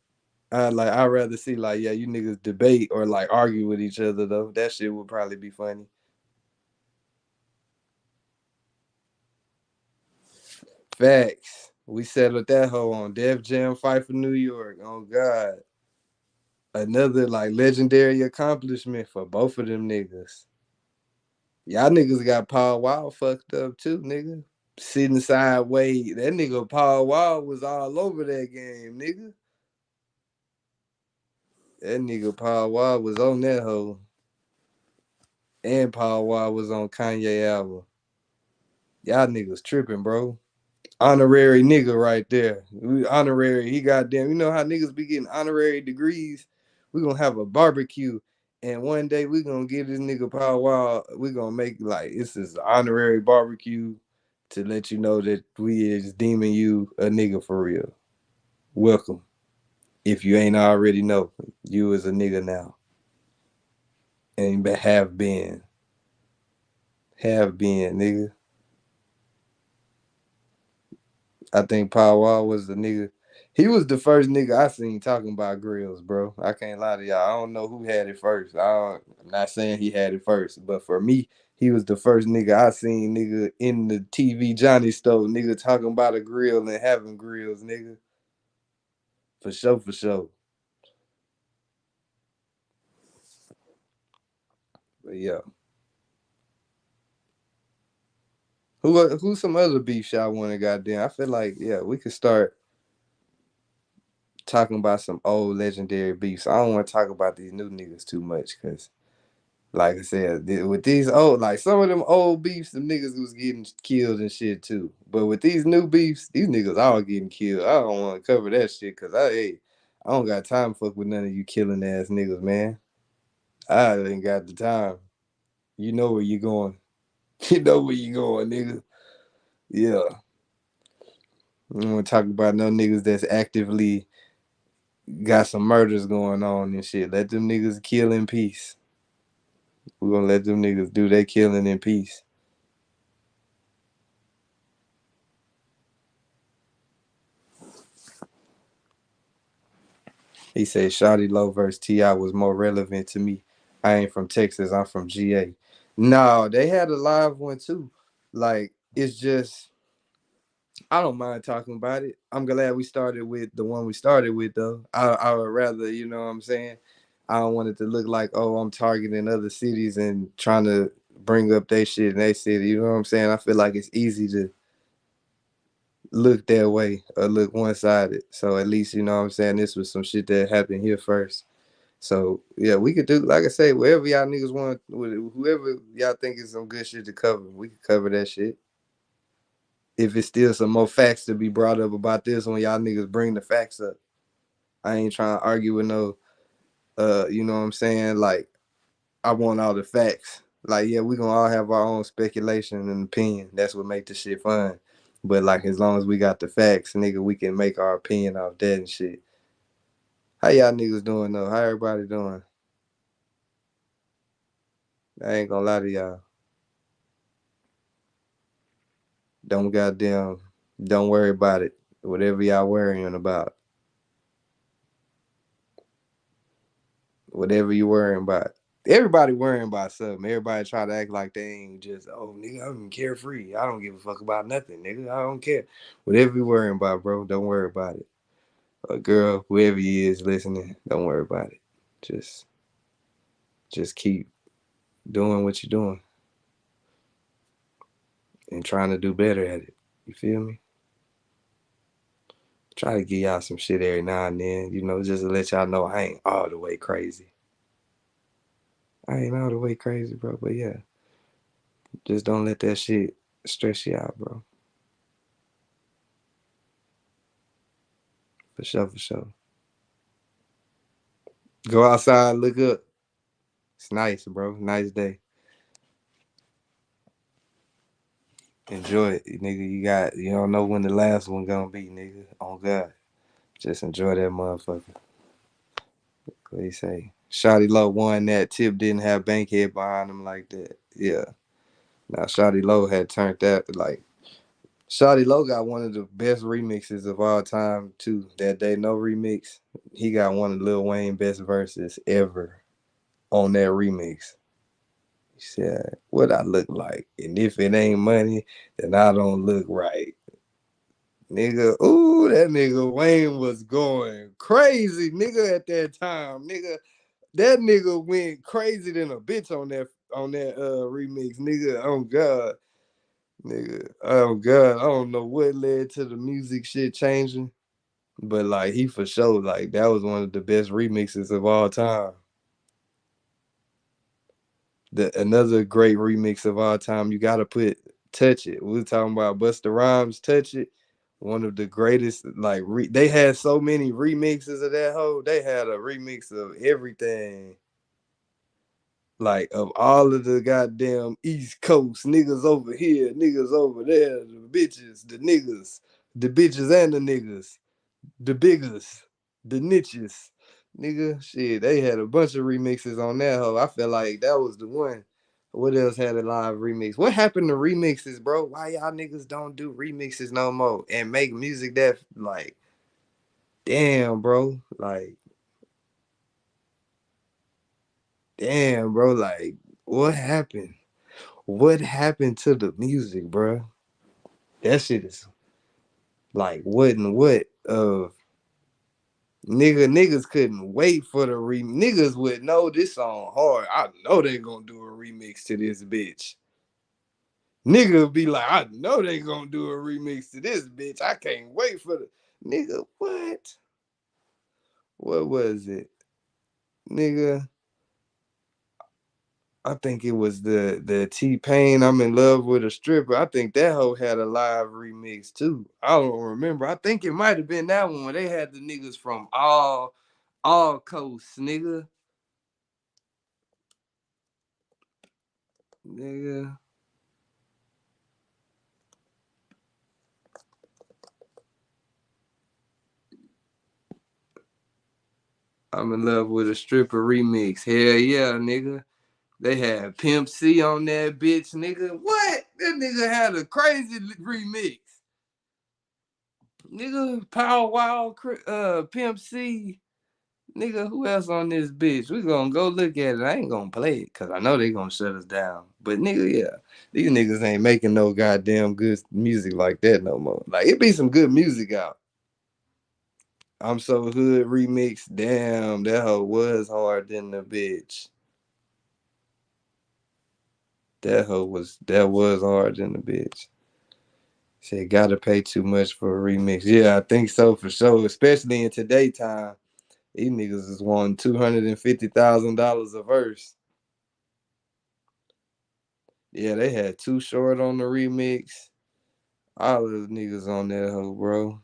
I'd rather see, like, yeah, you niggas debate or like argue with each other though. That shit would probably be funny. Facts. We settled that hoe on Def Jam Fight for New York. Oh God. Another like legendary accomplishment for both of them niggas. Y'all niggas got Paul Wall fucked up too, nigga. Sitting sideways. That nigga Paul Wall was all over that game, nigga. That nigga Paul Wall was on that hoe. And Paul Wall was on Kanye album. Y'all niggas tripping, bro. Honorary nigga right there. Honorary, he goddamn. You know how niggas be getting honorary degrees? We gonna have a barbecue, and one day we gonna get this nigga Paul Wall. We gonna make like this is an honorary barbecue to let you know that we is deeming you a nigga for real. Welcome. If you ain't already know, you is a nigga now, and have been, nigga. I think Paul Wall was the nigga. He was the first nigga I seen talking about grills, bro. I can't lie to y'all. I don't know who had it first. I'm not saying he had it first, but for me, he was the first nigga I seen, nigga, in the TV Johnny stove, nigga, talking about a grill and having grills, nigga. For sure, for sure. But yeah. Who some other beef y'all want to goddamn? I feel like, yeah, we could start talking about some old legendary beefs. I don't want to talk about these new niggas too much, because like I said, with these old, like some of them old beefs, them niggas was getting killed and shit too. But with these new beefs, these niggas all getting killed. I don't want to cover that shit because I don't got time to fuck with none of you killing ass niggas, man. I ain't got the time. You know where you going. You know where you going, nigga. Yeah. We don't want to talk about no niggas that's actively got some murders going on and shit. Let them niggas kill in peace. We're gonna let them niggas do their killing in peace. He said Shawty Low versus T.I. was more relevant to me. I ain't from Texas, I'm from GA. No, they had a live one too. Like, it's just, I don't mind talking about it. I'm glad we started with the one we started with, though. I would rather, you know what I'm saying? I don't want it to look like, oh, I'm targeting other cities and trying to bring up their shit in their city. You know what I'm saying? I feel like it's easy to look that way or look one-sided. So at least, you know what I'm saying, this was some shit that happened here first. So yeah, we could do, like I say, wherever y'all niggas want, whoever y'all think is some good shit to cover, we could cover that shit. If it's still some more facts to be brought up about this when y'all niggas bring the facts up. I ain't trying to argue with no you know what I'm saying? Like, I want all the facts. Like, yeah, we gonna all have our own speculation and opinion. That's what make the shit fun. But like, as long as we got the facts, nigga, we can make our opinion off that and shit. How y'all niggas doing though? How everybody doing? I ain't gonna lie to y'all. Don't worry about it. Whatever y'all worrying about. Whatever you worrying about. Everybody worrying about something. Everybody try to act like they ain't just, oh, nigga, I'm carefree. I don't give a fuck about nothing, nigga. I don't care. Whatever you worrying about, bro, don't worry about it. A girl, whoever you is listening, don't worry about it. Just keep doing what you're doing and trying to do better at it. You feel me? Try to give y'all some shit every now and then, you know, just to let y'all know I ain't all the way crazy. I ain't all the way crazy, bro, but yeah. Just don't let that shit stress you out, bro. For sure, for sure. Go outside, look up. It's nice, bro. Nice day. Enjoy it, nigga. You don't know when the last one gonna be, nigga. On God. Just enjoy that motherfucker. What he say? Shawty Low won that. Tip didn't have Bankhead behind him like that. Yeah. Now Shawty Low had turned that like Shawty Low got one of the best remixes of all time too. That Day No remix. He got one of Lil Wayne's best verses ever on that remix. He said, what I look like? And if it ain't money, then I don't look right. Nigga, ooh, that nigga Wayne was going crazy, nigga, at that time. Nigga, that nigga went crazy than a bitch on that remix, nigga. Oh God. Nigga, oh God. I don't know what led to the music shit changing. But like he for sure, like that was one of the best remixes of all time. Another great remix of all time, you gotta put Touch It. We were talking about Busta Rhymes, Touch It. One of the greatest, like they had so many remixes of that hoe. They had a remix of everything. Like of all of the goddamn East Coast niggas over here, niggas over there, the bitches, the bitches and the niggas, the biggest, the niches. Nigga, shit, they had a bunch of remixes on that hoe. I felt like that was the one. What else had a live remix? What happened to remixes, bro? Why y'all niggas don't do remixes no more and make music that like, damn, bro, like, damn, bro, like, what happened? What happened to the music, bro? That shit is like what and what of niggas couldn't wait for the niggas would know this song hard. I know they gonna do a remix to this bitch. Nigga be like, I know they gonna do a remix to this bitch. I can't wait for the nigga. What? What was it? Nigga. I think it was the T-Pain, I'm in love with a stripper. I think that hoe had a live remix too. I don't remember. I think it might have been that one where they had the niggas from all coasts, nigga. Nigga. I'm in love with a stripper remix. Hell yeah, nigga. They had Pimp C on that bitch, nigga. What? That nigga had a crazy remix. Nigga, Power Wow, Pimp C. Nigga, who else on this bitch? We gonna go look at it. I ain't gonna play it because I know they gonna shut us down. But nigga, yeah, these niggas ain't making no goddamn good music like that no more. Like, it be some good music out. I'm So Hood remix. Damn, that hoe was hard than the bitch. That was hard than the bitch. Said gotta pay too much for a remix. Yeah, I think so for sure. Especially in today time. These niggas is wanting $250,000 a verse. Yeah, they had Too Short on the remix. All those niggas on that hoe, bro.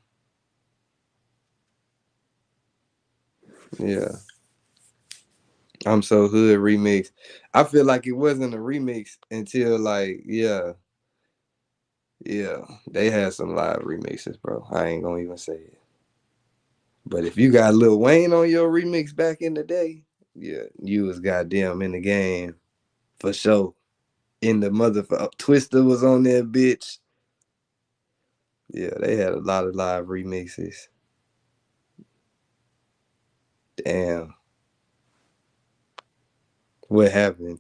Yeah. I'm So Hood remix. I feel like it wasn't a remix until like, yeah, they had some live remixes, bro. I ain't gonna even say it. But if you got Lil Wayne on your remix back in the day, yeah, you was goddamn in the game for sure. In the motherfucker, Twister was on that bitch. Yeah, they had a lot of live remixes. Damn. What happened?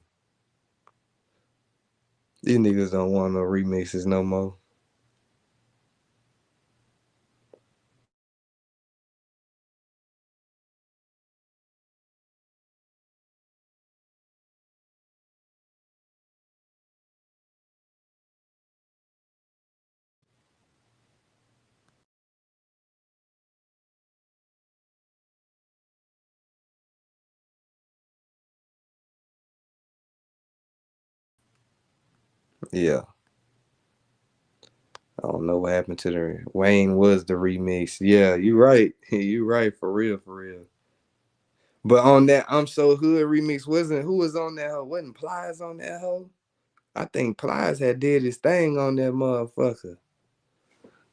These niggas don't want no remixes no more. Yeah. I don't know what happened to the Wayne was the remix. Yeah, you right. You right, for real, for real. But on that I'm So Hood remix, who was on that hoe? Wasn't Plies on that hoe? I think Plies had did his thing on that motherfucker.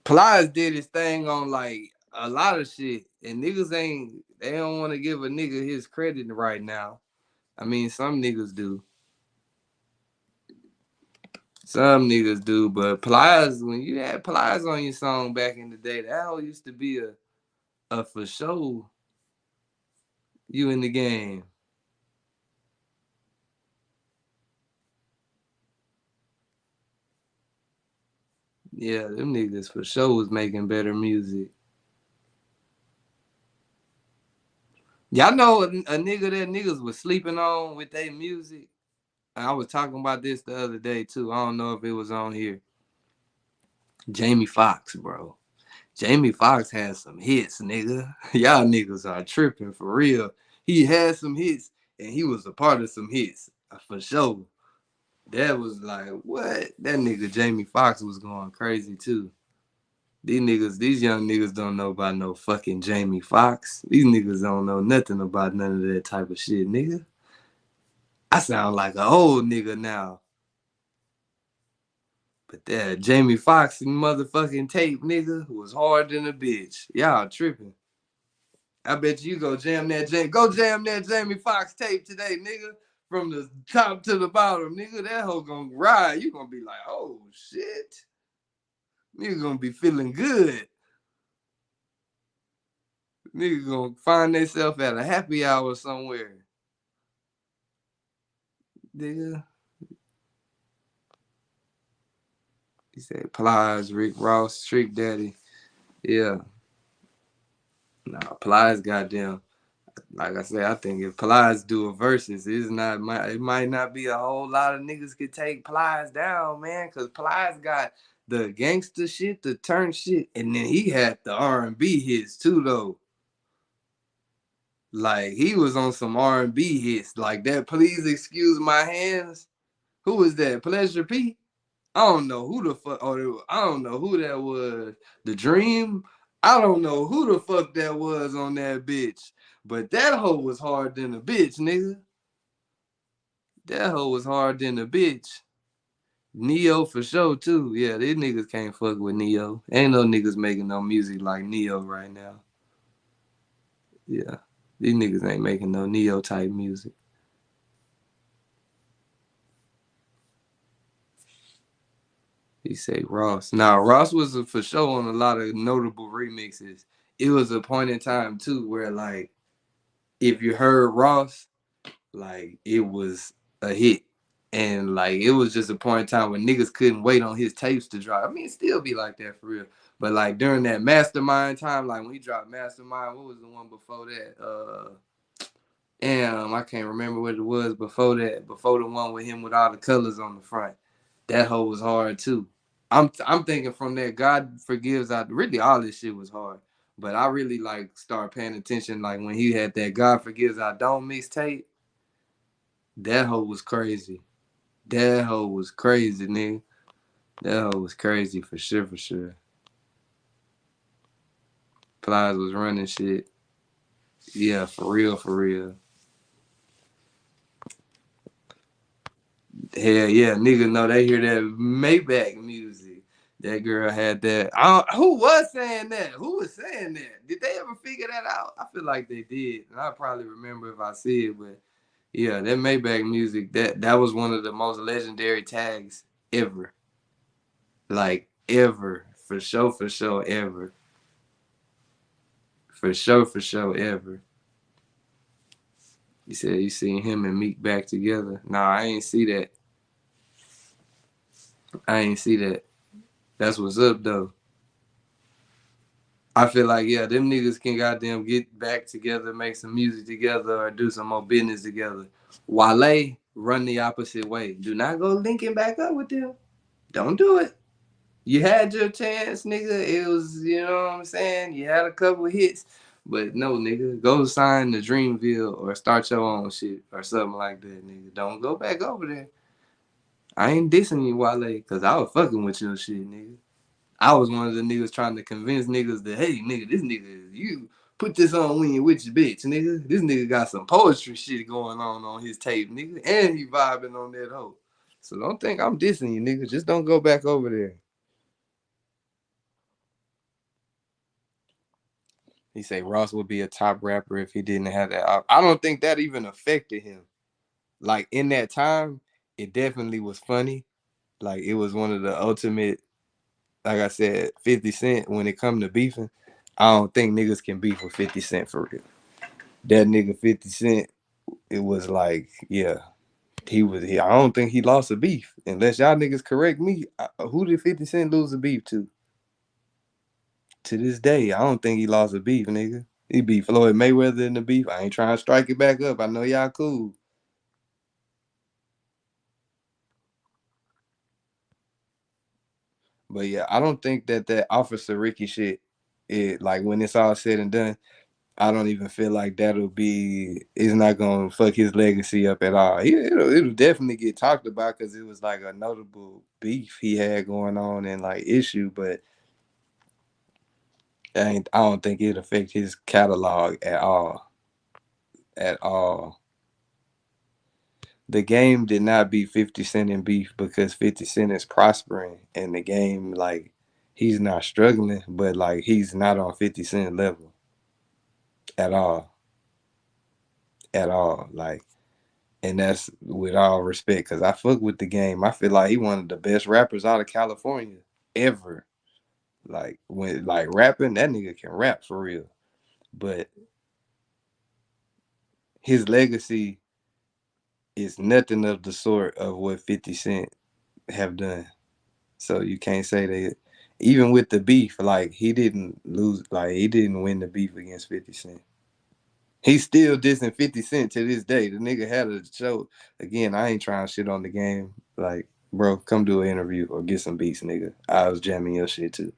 Plies did his thing on like a lot of shit. And niggas they don't want to give a nigga his credit right now. I mean, some niggas do. Some niggas do, but Plies, when you had Plies on your song back in the day, that hoe used to be a for sure you in the game. Yeah, them niggas for sure was making better music. Y'all know a nigga that niggas was sleeping on with their music? I was talking about this the other day too. I don't know if it was on here. Jamie Foxx, bro. Jamie Foxx has some hits, nigga. Y'all niggas are tripping for real. He had some hits and he was a part of some hits for sure. That was like, what? That nigga Jamie Foxx was going crazy too. These young niggas don't know about no fucking Jamie Foxx. These niggas don't know nothing about none of that type of shit, nigga. I sound like an old nigga now. But that Jamie Foxx motherfucking tape, nigga, was hard than a bitch. Y'all tripping. I bet you go jam that Jamie Foxx tape today, nigga. From the top to the bottom, nigga. That hoe gonna ride. You gonna be like, oh shit. Nigga gonna be feeling good. Nigga gonna find themselves at a happy hour somewhere. Nigga. He said Plies, Rick Ross, Trick Daddy. Yeah. Nah, Plies goddamn. Like I said, I think if Plies do a versus, it might not be a whole lot of niggas could take Plies down, man. Cause Plies got the gangster shit, the turn shit, and then he had the R&B hits too, though. Like he was on some R&B hits, like that. Please excuse my hands. Who was that? Pleasure P. I don't know who the fuck. Oh, I don't know who that was. The Dream. I don't know who the fuck that was on that bitch. But that hoe was hard than a bitch, nigga. That hoe was hard than a bitch. Neo for sure too. Yeah, these niggas can't fuck with Neo. Ain't no niggas making no music like Neo right now. Yeah. These niggas ain't making no Neo type music. He say Ross. Now Ross was for sure on a lot of notable remixes. It was a point in time too where like if you heard Ross, like it was a hit. And like it was just a point in time when niggas couldn't wait on his tapes to drop. I mean, it still be like that for real. But like during that Mastermind time, like when he dropped Mastermind, what was the one before that? Damn, I can't remember what it was before that. Before the one with him with all the colors on the front. That hoe was hard too. I'm thinking from that God Forgives I really all this shit was hard. But I really like start paying attention like when he had that God Forgives I Don't mixtape. That hoe was crazy. That hoe was crazy, nigga. That hoe was crazy for sure, for sure. Plies was running shit. Yeah, for real, for real. Hell yeah, niggas know they hear that Maybach music. That girl had that. Who was saying that? Who was saying that? Did they ever figure that out? I feel like they did. And I probably remember if I see it, but yeah, that Maybach music, that was one of the most legendary tags ever. Like ever. For sure, ever. For sure, ever. You said you seen him and Meek back together. Nah, I ain't see that. I ain't see that. That's what's up though. I feel like yeah, them niggas can goddamn get back together, make some music together, or do some more business together. Wale run the opposite way. Do not go linking back up with them. Don't do it. You had your chance, nigga. It was, you know what I'm saying? You had a couple of hits. But no, nigga, go sign the Dreamville or start your own shit or something like that, nigga. Don't go back over there. I ain't dissing you, Wale, because I was fucking with your shit, nigga. I was one of the niggas trying to convince niggas that, hey, nigga, this nigga, you put this on when you with your bitch, nigga. This nigga got some poetry shit going on his tape, nigga. And he vibing on that hoe. So don't think I'm dissing you, nigga. Just don't go back over there. He say Ross would be a top rapper if he didn't have that. I don't think that even affected him. Like in that time, it definitely was funny. Like it was one of the ultimate, like I said, 50 Cent when it come to beefing. I don't think niggas can beef with 50 Cent for real. That nigga 50 Cent, it was like, yeah, I don't think he lost a beef. Unless y'all niggas correct me, who did 50 Cent lose a beef to? To this day, I don't think he lost a beef, nigga. He beat Floyd Mayweather in the beef. I ain't trying to strike it back up. I know y'all cool. But yeah, I don't think that Officer Ricky shit, like when it's all said and done, I don't even feel like it's not gonna fuck his legacy up at all. It'll definitely get talked about because it was like a notable beef he had going on and like issue, but I don't think it affect his catalog at all. At all. The game did not beat 50 Cent in beef because 50 Cent is prospering and the game, like, he's not struggling, but like he's not on 50 Cent level at all. At all. Like, and that's with all respect, because I fuck with the game. I feel like he one of the best rappers out of California ever. Like when like rapping, that nigga can rap for real. But his legacy is nothing of the sort of what 50 Cent have done. So you can't say that even with the beef, like he didn't win the beef against 50 Cent. He's still dissing 50 Cent to this day. The nigga had a show. Again, I ain't trying to shit on the game. Like, bro, come do an interview or get some beats, nigga. I was jamming your shit too.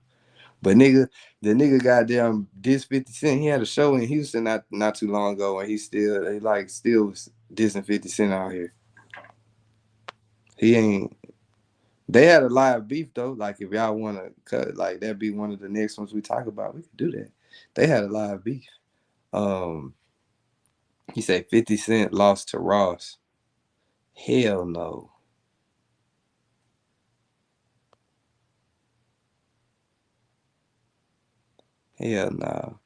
But nigga, the nigga goddamn diss 50 Cent. He had a show in Houston not too long ago, and he still dissing 50 Cent out here. He ain't. They had a live beef though. Like if y'all want to cut, like that'd be one of the next ones we talk about. We could do that. They had a live beef. He said 50 Cent lost to Ross. Hell no. Hell no.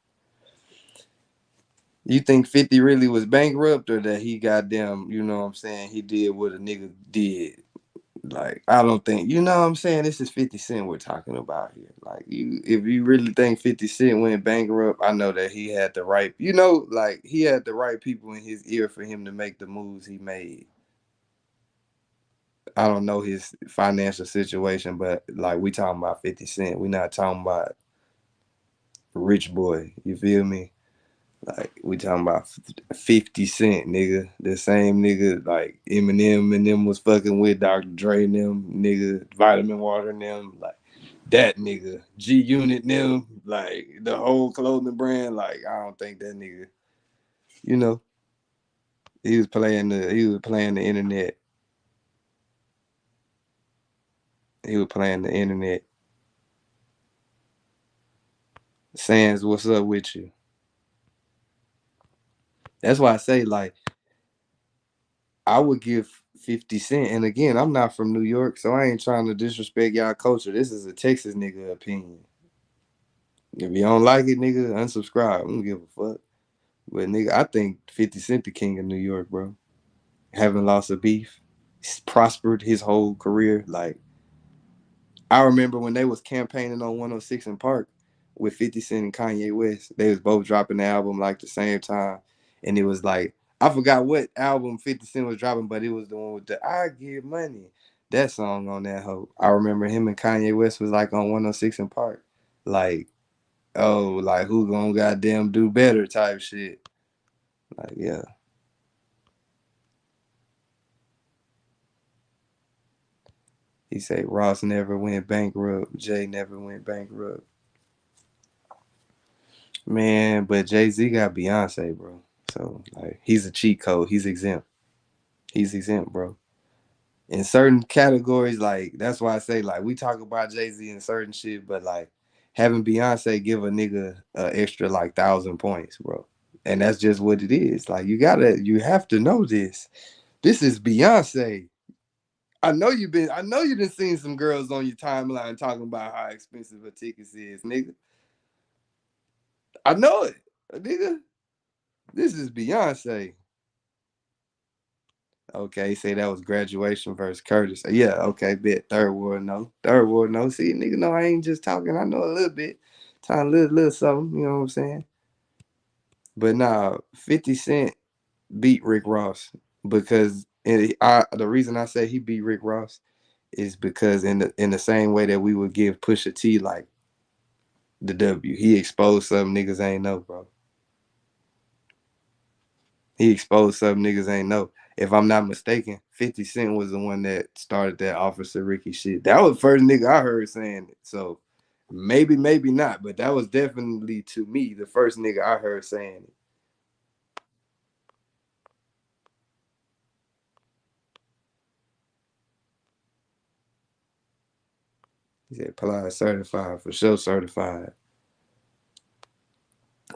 You think 50 really was bankrupt, or that he goddamn, you know what I'm saying, he did what a nigga did? Like, I don't think, you know what I'm saying? This is 50 Cent we're talking about here. Like, if you really think 50 Cent went bankrupt, I know that he had the right, you know, like, he had the right people in his ear for him to make the moves he made. I don't know his financial situation, but like, we talking about 50 Cent. We not talking about rich boy. You feel me? Like, we talking about 50 Cent, nigga. The same nigga like Eminem and them was fucking with Dr. Dre and them, nigga, Vitamin Water and them, like that nigga. G Unit and them, like the whole clothing brand. Like, I don't think that nigga, you know, he was playing the internet. He was playing the internet. Sans, what's up with you? That's why I say, like, I would give 50 Cent, and again, I'm not from New York, so I ain't trying to disrespect y'all culture. This is a Texas nigga opinion. If you don't like it, nigga, unsubscribe. I don't give a fuck. But nigga, I think 50 Cent the king of New York, bro. Haven't lost a beef. He's prospered his whole career. Like, I remember when they was campaigning on 106 in Park with 50 Cent and Kanye West. They was both dropping the album like the same time. And it was like, I forgot what album 50 Cent was dropping, but it was the one with the I Give Money. That song on that hoe. I remember him and Kanye West was like on 106 in Park. Like, oh, like who gonna goddamn do better type shit. Like, yeah. He said Ross never went bankrupt. Jay never went bankrupt. Man, but Jay-Z got Beyonce, bro. So, like, he's a cheat code. He's exempt. He's exempt, bro. In certain categories, like, that's why I say, like, we talk about Jay-Z and certain shit, but, like, having Beyonce give a nigga extra, like, 1,000 points, bro. And that's just what it is. Like, you have to know this. This is Beyonce. I know you done seen some girls on your timeline talking about how expensive a ticket is, nigga. I know it, nigga. This is Beyonce. Okay, say that was graduation versus Curtis. Yeah, okay, bet. Third ward, no. Third ward, no. See, nigga, no, I ain't just talking. I know a little bit. Talking a little something, you know what I'm saying? But nah, 50 Cent beat Rick Ross because the reason I say he beat Rick Ross is because in the same way that we would give Pusha T like the W, he exposed some niggas ain't know, bro. He exposed some niggas ain't know. If I'm not mistaken, 50 Cent was the one that started that Officer Ricky shit. That was the first nigga I heard saying it. So maybe not, but that was definitely, to me, the first nigga I heard saying it. He said, Ply certified, for sure certified.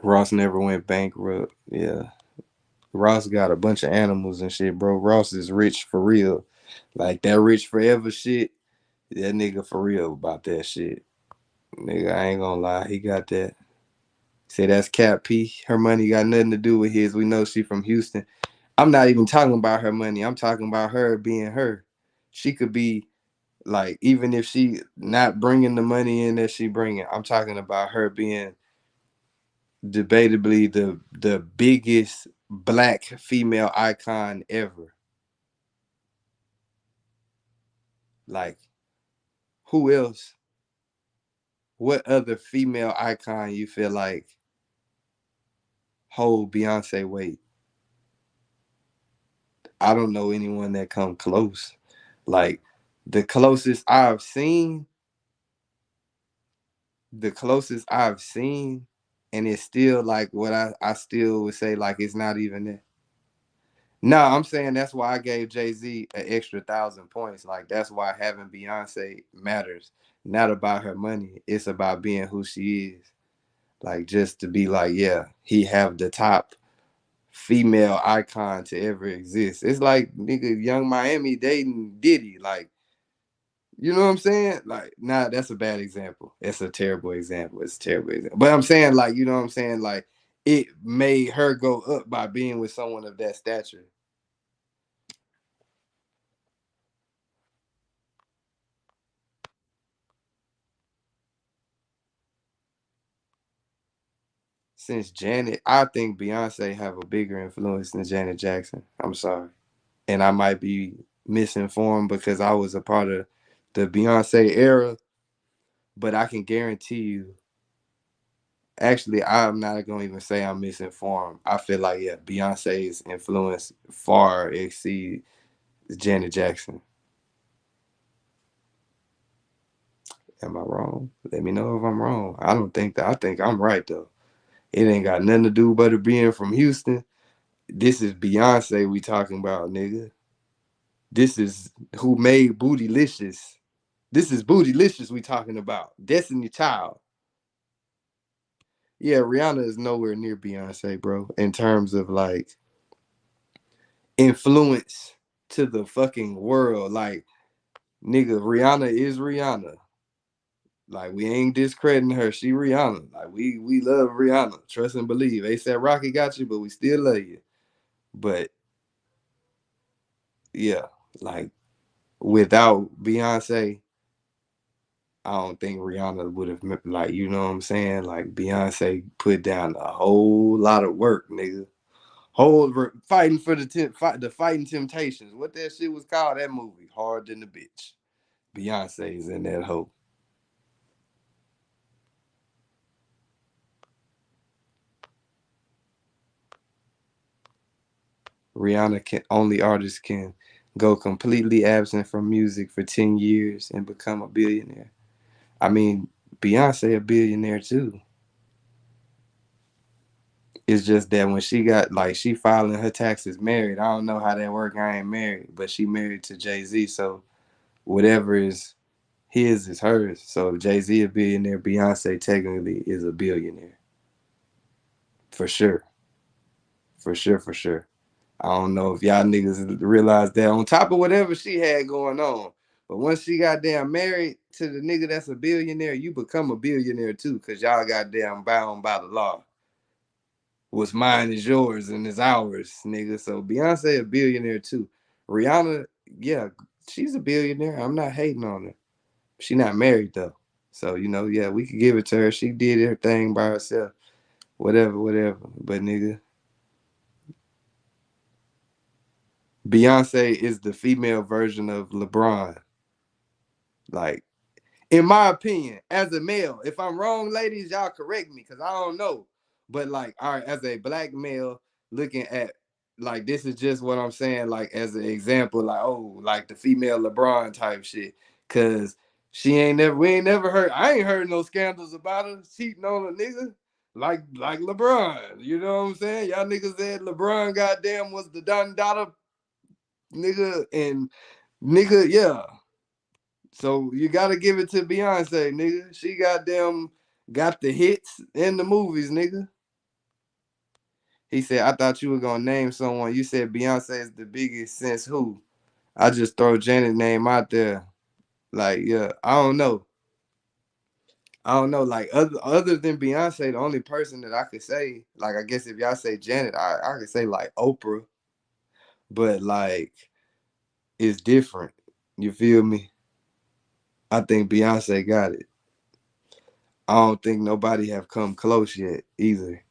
Ross never went bankrupt. Yeah. Ross got a bunch of animals and shit, bro. Ross is rich for real. Like that rich forever shit. That nigga for real about that shit. Nigga, I ain't gonna lie. He got that. Say that's Cat P. Her money got nothing to do with his. We know she from Houston. I'm not even talking about her money. I'm talking about her being her. She could be like, even if she not bringing the money in that she bringing, I'm talking about her being debatably the biggest black female icon ever. Like, who else? What other female icon you feel like hold Beyonce weight? I don't know anyone that come close. Like the closest I've seen, and it's still like what I still would say, like it's not even that. No, I'm saying that's why I gave Jay-Z an extra 1,000 points. Like that's why having Beyonce matters. Not about her money. It's about being who she is. Like just to be like, yeah, he have the top female icon to ever exist. It's like nigga Young Miami dating Diddy. Like, you know what I'm saying? Like, nah, that's a bad example. It's a terrible example. It's a terrible example. But I'm saying, like, you know what I'm saying? Like, it made her go up by being with someone of that stature. Since Janet, I think Beyonce have a bigger influence than Janet Jackson. I'm sorry. And I might be misinformed because I was a part of the Beyonce era, but I can guarantee you, actually, I'm not gonna even say I'm misinformed. I feel like, yeah, Beyonce's influence far exceeds Janet Jackson. Am I wrong? Let me know if I'm wrong. I don't think that. I think I'm right though. It ain't got nothing to do but it being from Houston. This is Beyonce we talking about, nigga. This is who made Bootylicious. This is Bootylicious we talking about. Destiny Child. Yeah, Rihanna is nowhere near Beyonce, bro, in terms of like influence to the fucking world. Like, nigga, Rihanna is Rihanna. Like, we ain't discrediting her. She Rihanna. Like, we love Rihanna. Trust and believe. A$AP Rocky got you, but we still love you. But yeah, like without Beyonce, I don't think Rihanna would have, like, you know what I'm saying? Like, Beyonce put down a whole lot of work, nigga. Fighting for the Fighting Temptations. What that shit was called? That movie, Hard Than the Bitch. Beyonce's in that hoe. Rihanna can only artists can go completely absent from music for 10 years and become a billionaire. I mean, Beyonce a billionaire too. It's just that when she got, like, she filing her taxes married. I don't know how that work. I ain't married, but she married to Jay-Z, so whatever is his is hers. So if Jay-Z a billionaire, Beyonce technically is a billionaire. For sure. For sure, for sure. I don't know if y'all niggas realize that on top of whatever she had going on. But once she got damn married to the nigga that's a billionaire, you become a billionaire too, because y'all got damn bound by the law. What's mine is yours and is ours, nigga. So Beyonce a billionaire too. Rihanna, yeah, she's a billionaire. I'm not hating on her. She not married though. So, you know, yeah, we could give it to her. She did her thing by herself. Whatever, whatever. But nigga, Beyonce is the female version of LeBron. Like, in my opinion, as a male, if I'm wrong, ladies, y'all correct me because I don't know. But like, all right, as a black male looking at, like, this is just what I'm saying, like, as an example, like, oh, like the female LeBron type shit. Cause we ain't never heard, I ain't heard no scandals about her cheating on a nigga like LeBron. You know what I'm saying? Y'all niggas said LeBron goddamn was the Don Dada nigga and nigga, yeah. So you gotta give it to Beyonce, nigga. She goddamn got the hits and the movies, nigga. He said, I thought you were gonna name someone. You said Beyonce is the biggest since who? I just throw Janet's name out there. Like, yeah, I don't know. I don't know. Like, other than Beyonce, the only person that I could say, like, I guess if y'all say Janet, I could say like Oprah, but like it's different. You feel me? I think Beyonce got it. I don't think nobody have come close yet either.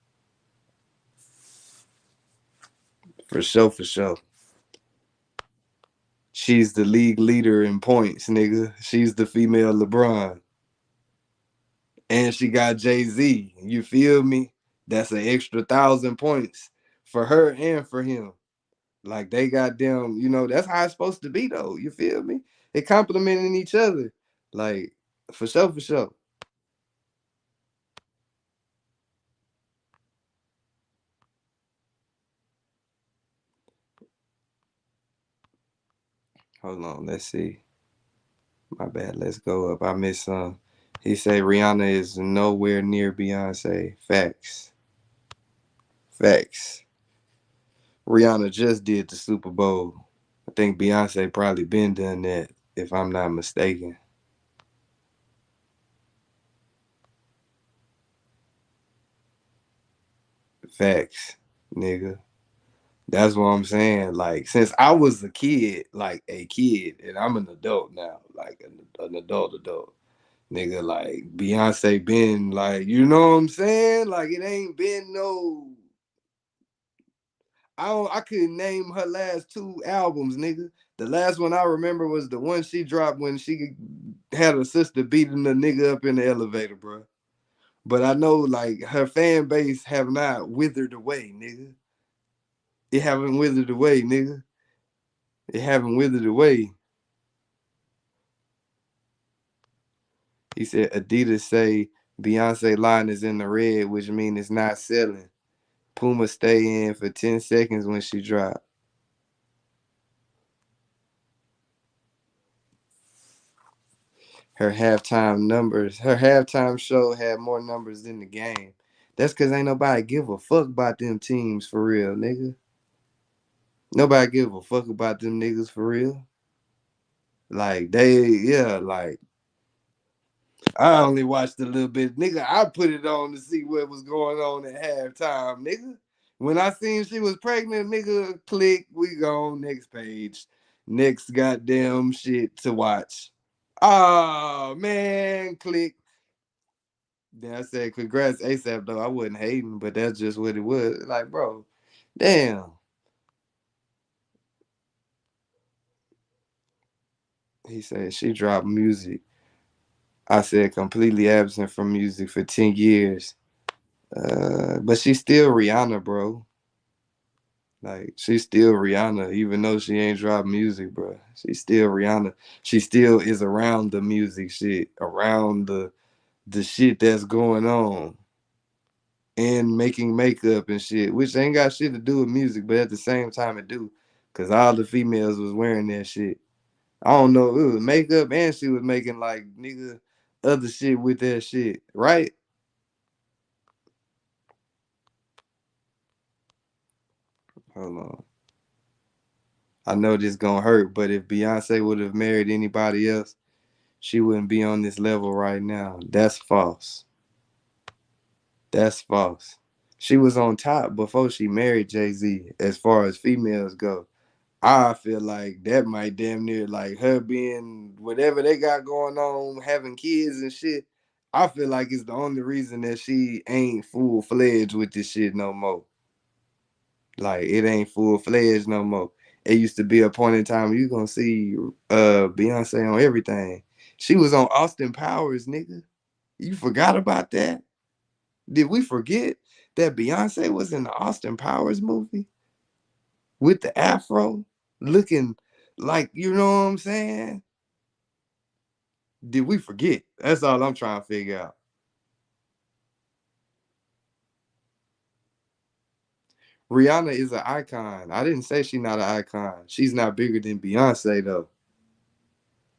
For sure, for sure. She's the league leader in points, nigga. She's the female LeBron. And she got Jay-Z. You feel me? That's an extra 1,000 points for her and for him. Like, they got them, you know, that's how it's supposed to be though. You feel me? They complimenting each other. Like, for sure, for sure. Hold on, let's see. My bad. Let's go up. I missed some. He said Rihanna is nowhere near Beyonce. Facts. Facts. Rihanna just did the Super Bowl. I think Beyonce probably been done that, if I'm not mistaken. Facts, nigga. That's what I'm saying. Like, since I was a kid, like a kid, and I'm an adult now, like an adult, nigga, like Beyonce been like, you know what I'm saying? Like, it ain't been no. I couldn't name her last 2 albums, nigga. The last one I remember was the one she dropped when she had her sister beating the nigga up in the elevator, bro. But I know like her fan base have not withered away, nigga. It haven't withered away, nigga. It haven't withered away. He said Adidas say Beyonce line is in the red, which means it's not selling. Puma stay in for 10 seconds when she drop. Her halftime show had more numbers than the game. That's because ain't nobody give a fuck about them teams for real, nigga. Nobody give a fuck about them niggas for real. Like, like, I only watched a little bit. Nigga, I put it on to see what was going on at halftime, nigga. When I seen she was pregnant, nigga, click, we go on next page. Next goddamn shit to watch. Oh, man, click. Then I said, congrats ASAP, though. I wasn't hating, but that's just what it was. Like, bro, damn. He said, she dropped music. I said, completely absent from music for 10 years. But she's still Rihanna, bro. Like, she's still Rihanna, even though she ain't dropped music, bro. She's still Rihanna. She still is around the music shit, around the shit that's going on. And making makeup and shit, which ain't got shit to do with music, but at the same time it do. Cause all the females was wearing that shit. I don't know, it was makeup and she was making like nigga other shit with that shit, right? Hold on. I know this gonna hurt, but if Beyonce would have married anybody else, she wouldn't be on this level right now. That's false. That's false. She was on top before she married Jay-Z, as far as females go. I feel like that might damn near like her being whatever they got going on, having kids and shit. I feel like it's the only reason that she ain't full fledged with this shit no more. Like it ain't full fledged no more. It used to be a point in time you gonna see Beyonce on everything. She was on Austin Powers, nigga. You forgot about that? Did we forget that Beyonce was in the Austin Powers movie with the afro, looking like, you know what I'm saying? Did we forget? That's all I'm trying to figure out. Rihanna is an icon. I didn't say she's not an icon. She's not bigger than Beyonce though.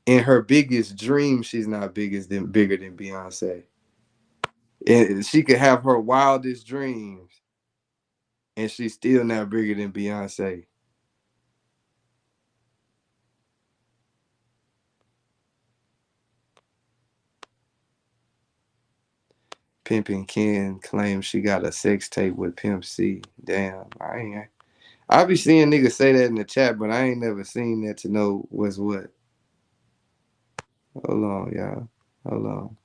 In her biggest dream, she's not bigger than Beyonce. And she could have her wildest dreams, and she's still not bigger than Beyonce. Pimpin' Ken claims she got a sex tape with Pimp C. Damn, I be seeing niggas say that in the chat, but I ain't never seen that to know what's what. Hold on, y'all. Hold on.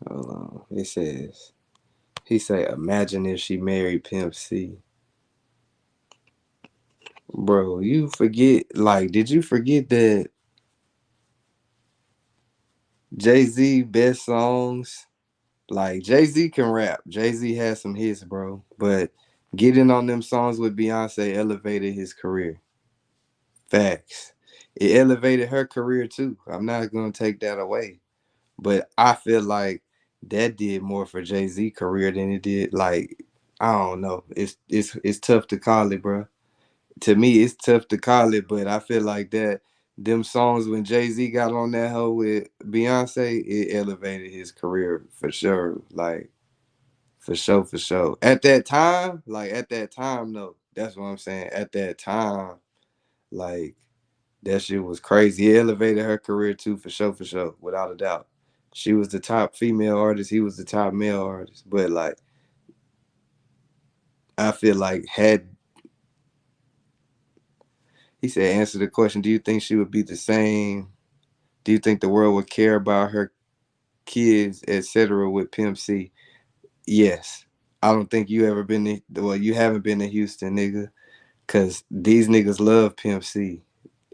Hold on. It says, he say, imagine if she married Pimp C. Bro, you forget, like, did you forget that Jay-Z best songs Like Jay-Z can rap. Jay-Z has some hits, bro. But getting on them songs with Beyonce elevated his career. Facts. It elevated her career too. I'm not gonna take that away. But I feel like that did more for Jay-Z career than it did. Like, I don't know. It's tough to call it, bro. To me, it's tough to call it, but I feel like that them songs when Jay-Z got on that hoe with Beyonce, it elevated his career for sure. Like, for sure, for sure. At that time, though, that's what I'm saying. At that time, like, that shit was crazy. It elevated her career too, for sure, without a doubt. She was the top female artist. He was the top male artist. But like, I feel like he said, answer the question. Do you think she would be the same? Do you think the world would care about her kids, etc. with Pimp C? Yes. I don't think you ever been you haven't been to Houston, nigga. Cause these niggas love Pimp C.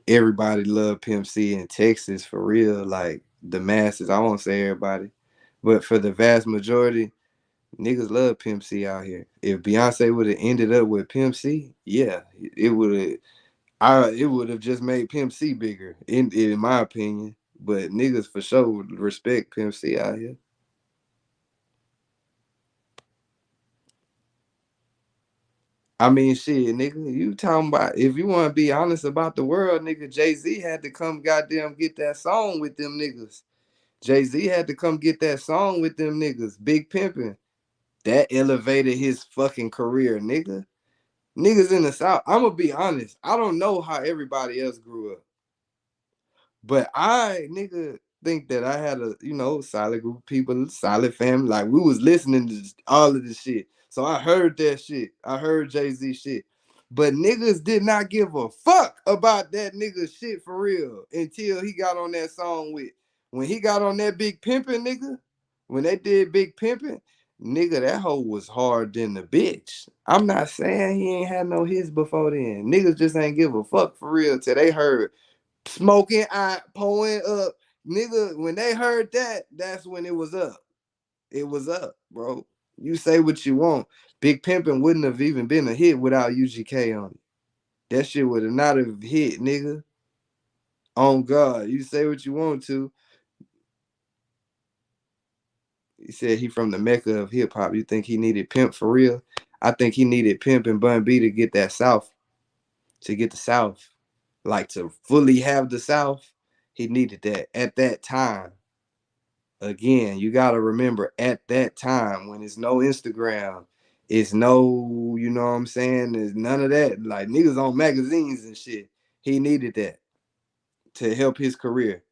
Everybody love Pimp C in Texas for real. Like the masses. I won't say everybody. But for the vast majority, niggas love Pimp C out here. If Beyonce would have ended up with Pimp C, yeah, it would have just made Pimp C bigger, in my opinion. But niggas for sure would respect Pimp C out here. I mean, shit, nigga, you talking about, if you want to be honest about the world, nigga, Jay-Z had to come goddamn get that song with them niggas. Jay-Z had to come get that song with them niggas. Big Pimpin'. That elevated his fucking career, nigga. Niggas in the South, I'm gonna be honest. I don't know how everybody else grew up. But I, nigga, think that I had a, solid group of people, solid family. Like, we was listening to all of this shit. So I heard that shit. I heard Jay-Z shit. But niggas did not give a fuck about that nigga shit for real until he got on that song with, when he got on that Big Pimpin', nigga, when they did Big Pimpin', nigga, that hoe was hard than the bitch. I'm not saying he ain't had no hits before then. Niggas just ain't give a fuck for real till they heard smoking, pulling up, nigga. When they heard that, that's when it was up. It was up, bro. You say what you want. Big Pimpin' wouldn't have even been a hit without UGK on it. That shit would have not have hit, nigga. On God, you say what you want to. He said he from the mecca of hip hop. You think he needed Pimp for real? I think he needed Pimp and Bun B to get that South, to get the South, like to fully have the South. He needed that at that time. Again, you got to remember at that time when it's no Instagram, it's no, you know what I'm saying? There's none of that. Like niggas on magazines and shit. He needed that to help his career.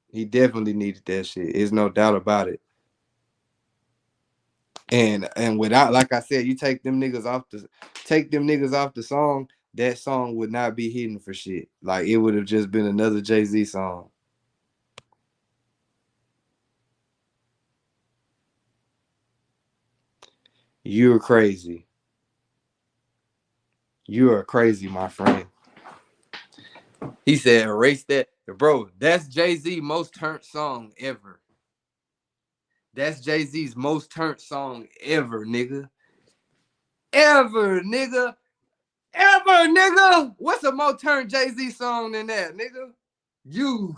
He definitely needed that shit. There's no doubt about it. And without, like I said, you take them niggas off the song, that song would not be hitting for shit. Like it would have just been another Jay-Z song. You're crazy. You are crazy, my friend. He said, erase that. Bro, that's Jay-Z most turned song ever. That's Jay-Z's most turned song ever, nigga. Ever, nigga. Ever, nigga. What's a more turned Jay-Z song than that, nigga? You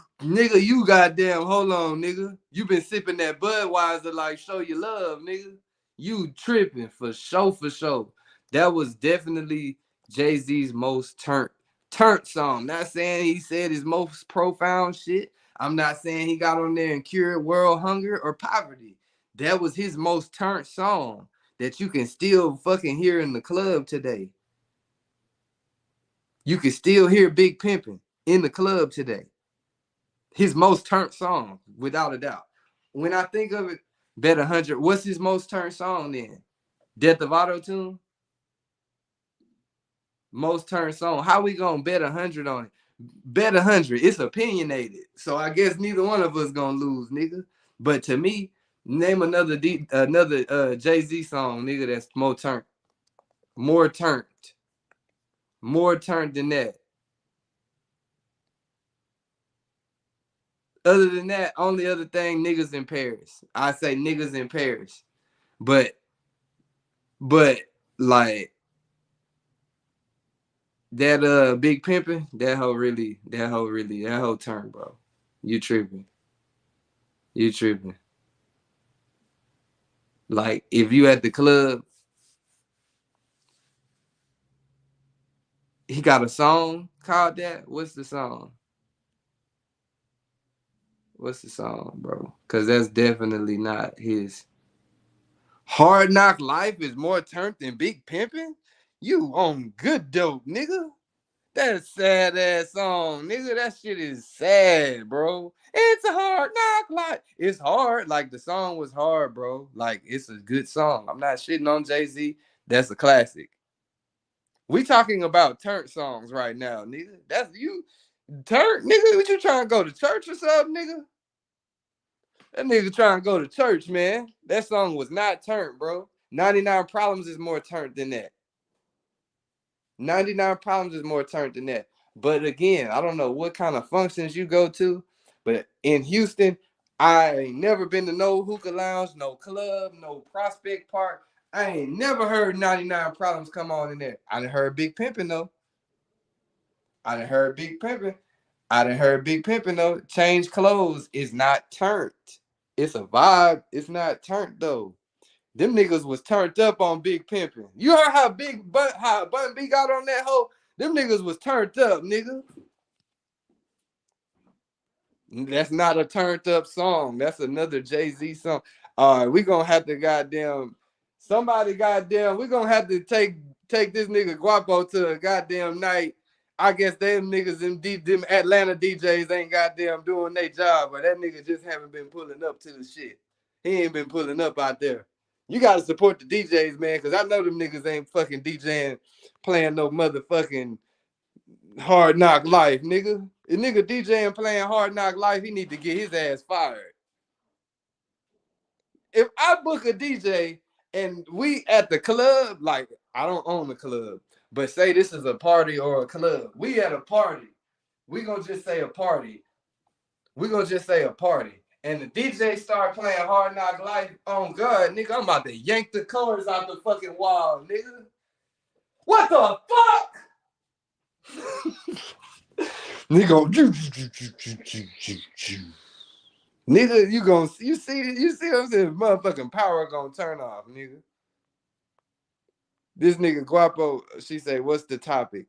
goddamn, hold on, nigga. You been sipping that Budweiser like show your love, nigga. You tripping for sure. That was definitely Jay-Z's most turned song. Not saying he said his most profound shit. I'm not saying he got on there and cured world hunger or poverty. That was his most turned song that you can still fucking hear in the club today. You can still hear Big Pimpin' in the club today. His most turned song, without a doubt. When I think of it, Bet 100. What's his most turned song then? Death of Auto Tune? Most turned song. How we gonna bet 100 on it? Bet 100. It's opinionated. So I guess neither one of us gonna lose, nigga. But to me, name another Jay-Z song, nigga, that's more turned. More turned. More turned than that. Other than that, only other thing, niggas in Paris. I say niggas in Paris. But like that Big Pimpin', that hoe turn, bro. You tripping. Like if you at the club, he got a song called that. What's the song? Bro? Cause that's definitely not his. Hard Knock Life is more turned than Big Pimpin'? You on good dope, nigga. That's a sad ass song, nigga. That shit is sad, bro. It's a hard knock life. It's hard. Like the song was hard, bro. Like it's a good song. I'm not shitting on Jay-Z. That's a classic. We talking about turnt songs right now, nigga. That's you turnt, nigga. What you trying to go to church or something, nigga? That nigga trying to go to church, man. That song was not turnt, bro. 99 Problems is more turnt than that. 99 Problems is more turned than that. But again, I don't know what kind of functions you go to, but in Houston, I ain't never been to no hookah lounge, no club, no Prospect Park. I ain't never heard 99 Problems come on in there. I done heard Big Pimpin' though. Though. Change Clothes is not turned. It's a vibe. It's not turned though. Them niggas was turned up on Big Pimpin'. You heard how Bun B got on that hoe? Them niggas was turned up, nigga. That's not a turned up song. That's another Jay-Z song. All right, we gonna have to we gonna have to take this nigga Guapo to a goddamn night. I guess them niggas, them Atlanta DJs ain't goddamn doing their job, but that nigga just haven't been pulling up to the shit. He ain't been pulling up out there. You gotta support the DJs, man, because I know them niggas ain't fucking DJing, playing no motherfucking Hard Knock Life, nigga. If nigga DJing playing Hard Knock Life, he need to get his ass fired. If I book a DJ and we at the club, like I don't own the club, but say this is a party or a club. We at a party. We gonna just say a party. And the DJ start playing Hard Knock Life. On God, nigga, I'm about to yank the colors out the fucking wall, nigga. What the fuck? Nigga, nigga, you see what I'm saying? Motherfucking power gonna turn off, nigga. This nigga Guapo, she say, what's the topic?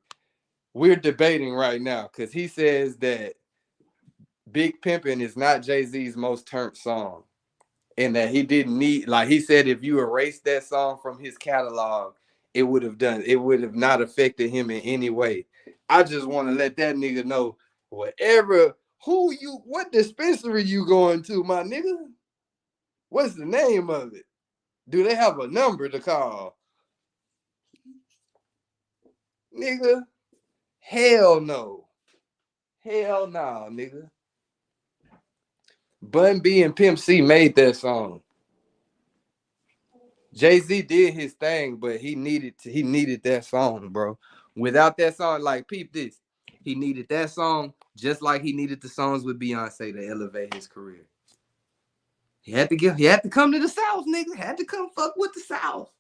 We're debating right now because he says that Big Pimpin' is not Jay-Z's most turned song. And that he didn't need, like he said, if you erase that song from his catalog, it would have not affected him in any way. I just want to let that nigga know what dispensary you going to, my nigga? What's the name of it? Do they have a number to call? Nigga, hell no. Hell no, nigga. Bun B and Pimp C made that song. Jay-Z did his thing, but he needed that song, bro. Without that song, like peep this, he needed that song just like he needed the songs with Beyonce to elevate his career. He had to come to the South, nigga. Had to come fuck with the South.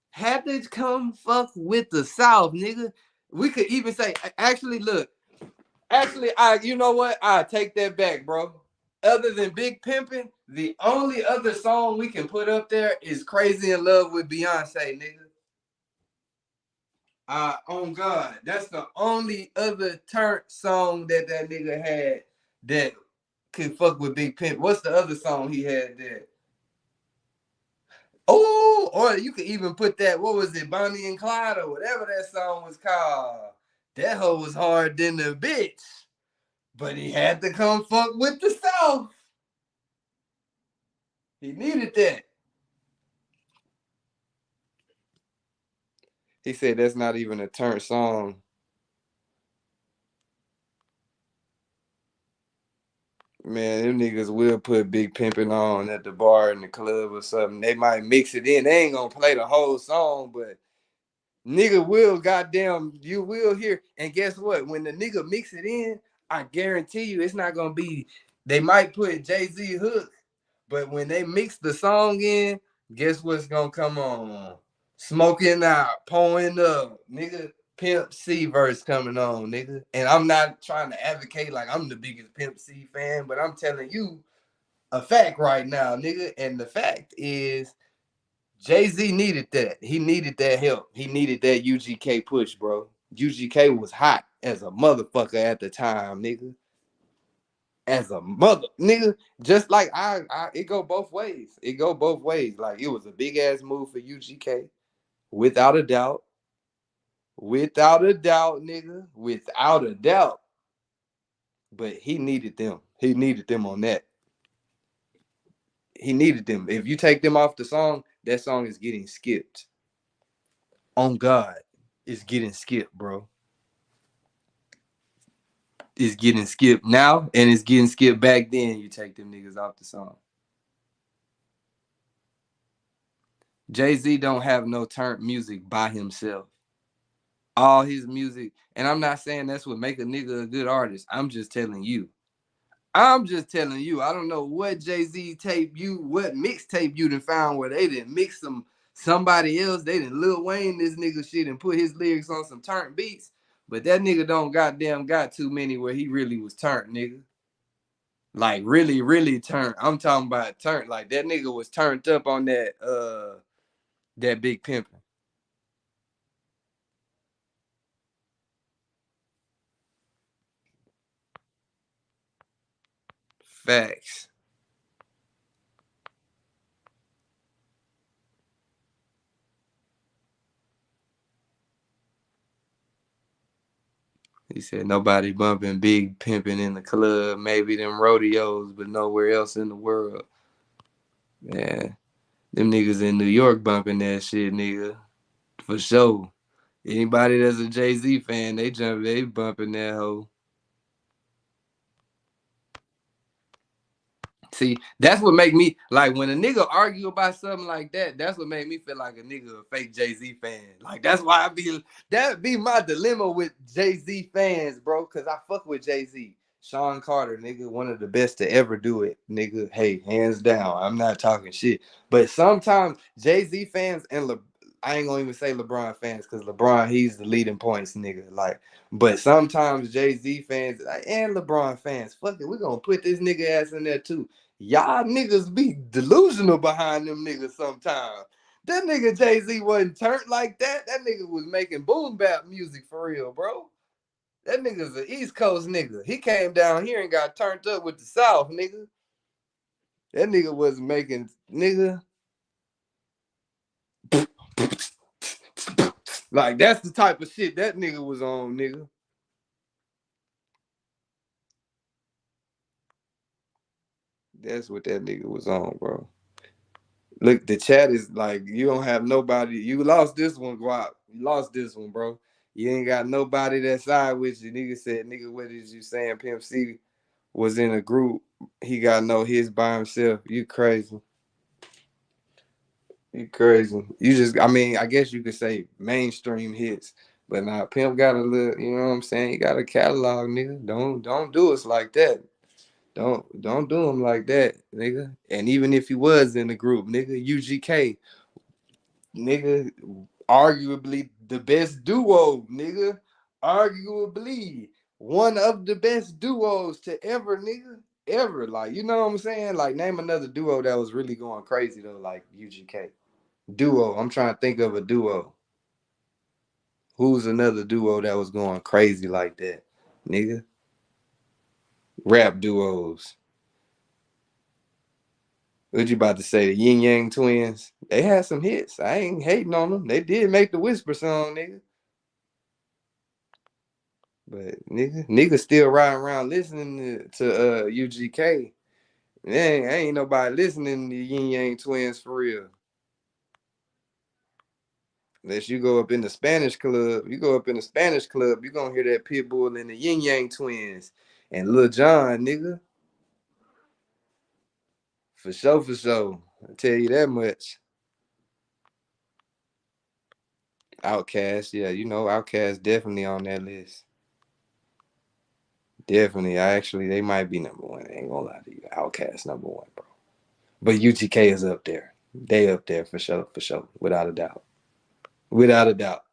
Had to come fuck with the South, nigga. We could even say, you know what? I take that back, bro. Other than Big Pimpin', the only other song we can put up there is Crazy in Love with Beyonce, nigga. On God, that's the only other turnt song that nigga had that could fuck with Big Pimp. What's the other song he had there? Oh, or you could even put that, what was it, Bonnie and Clyde or whatever that song was called. That hoe was hard than the bitch. But he had to come fuck with the South. He needed that. He said that's not even a turnt song. Man, them niggas will put Big Pimpin' on at the bar in the club or something. They might mix it in. They ain't gonna play the whole song, but nigga will, goddamn, you will hear. And guess what? When the nigga mix it in, I guarantee you it's not gonna be. They might put Jay-Z hook, but when they mix the song in, guess what's gonna come on? Smoking out, pouring up, nigga. Pimp C verse coming on, nigga. And I'm not trying to advocate like I'm the biggest Pimp C fan, but I'm telling you a fact right now, nigga. And the fact is Jay-Z needed that. He needed that help. He needed that UGK push, bro. UGK was hot as a motherfucker at the time, nigga. As a mother, nigga. Just like it go both ways. It go both ways. Like it was a big ass move for UGK, without a doubt. Without a doubt, nigga. Without a doubt. But he needed them. He needed them on that. He needed them. If you take them off the song, that song is getting skipped. On God, it's getting skipped, bro. It's getting skipped now, and it's getting skipped back then. You take them niggas off the song. Jay-Z don't have no turnt music by himself. All his music, and I'm not saying that's what make a nigga a good artist. I'm just telling you. I'm just telling you. I don't know what Jay-Z tape you, what mixtape you done found where they didn't mix some somebody else. They didn't Lil Wayne this nigga shit and put his lyrics on some turnt beats. But that nigga don't goddamn got too many where he really was turnt, nigga. Like really, really turned. I'm talking about turned. Like that nigga was turned up on that big pimpin'. Facts. He said nobody bumping big pimping in the club, maybe them rodeos, but nowhere else in the world. Man, them niggas in New York bumping that shit, nigga. For sure. Anybody that's a Jay-Z fan, they bumping that hoe. See, that's what make me like when a nigga argue about something like that. That's what made me feel like a nigga a fake Jay-Z fan. Like that's why that be my dilemma with Jay-Z fans, bro. Cause I fuck with Jay-Z. Sean Carter, nigga, one of the best to ever do it, nigga. Hey, hands down. I'm not talking shit. But sometimes Jay-Z fans and I ain't gonna even say LeBron fans, cause LeBron, he's the leading points, nigga. Like, but sometimes Jay-Z fans and LeBron fans, fuck it, we're gonna put this nigga ass in there too. Y'all niggas be delusional behind them niggas sometimes. That nigga Jay-Z wasn't turned like that. That nigga was making boom bap music for real, bro. That nigga's an East Coast nigga. He came down here and got turned up with the South, nigga. That nigga was making, nigga. Like, that's the type of shit that nigga was on, nigga. That's what that nigga was on, bro. Look, the chat is like, you don't have nobody. You lost this one, Guap. You lost this one, bro. You ain't got nobody that side with you. Nigga said, nigga, what is you saying? Pimp C was in a group. He got no hits by himself. You crazy. You crazy. You just, I mean, I guess you could say mainstream hits. But now Pimp got a little, you know what I'm saying? He got a catalog, nigga. Don't do us like that. Don't do him like that, nigga. And even if he was in the group, nigga, UGK, nigga, arguably the best duo, nigga. Arguably one of the best duos to ever, nigga. Ever. Like, you know what I'm saying? Like, name another duo that was really going crazy though, like UGK. Duo. I'm trying to think of a duo. Who's another duo that was going crazy like that, nigga? Rap duos. What you about to say? The Yin Yang Twins? They had some hits. I ain't hating on them. They did make the Whisper song, nigga. But nigga still riding around listening to UGK. Ain't nobody listening to Yin Yang Twins for real. Unless you go up in the Spanish club, you're gonna hear that Pitbull and the Yin Yang Twins and Lil Jon, nigga. For sure, for sure. I tell you that much. Outkast, yeah, you know, Outkast definitely on that list. Definitely. They might be number one. I ain't gonna lie to you. Outkast number one, bro. But UGK is up there. They up there for sure, without a doubt. Without a doubt.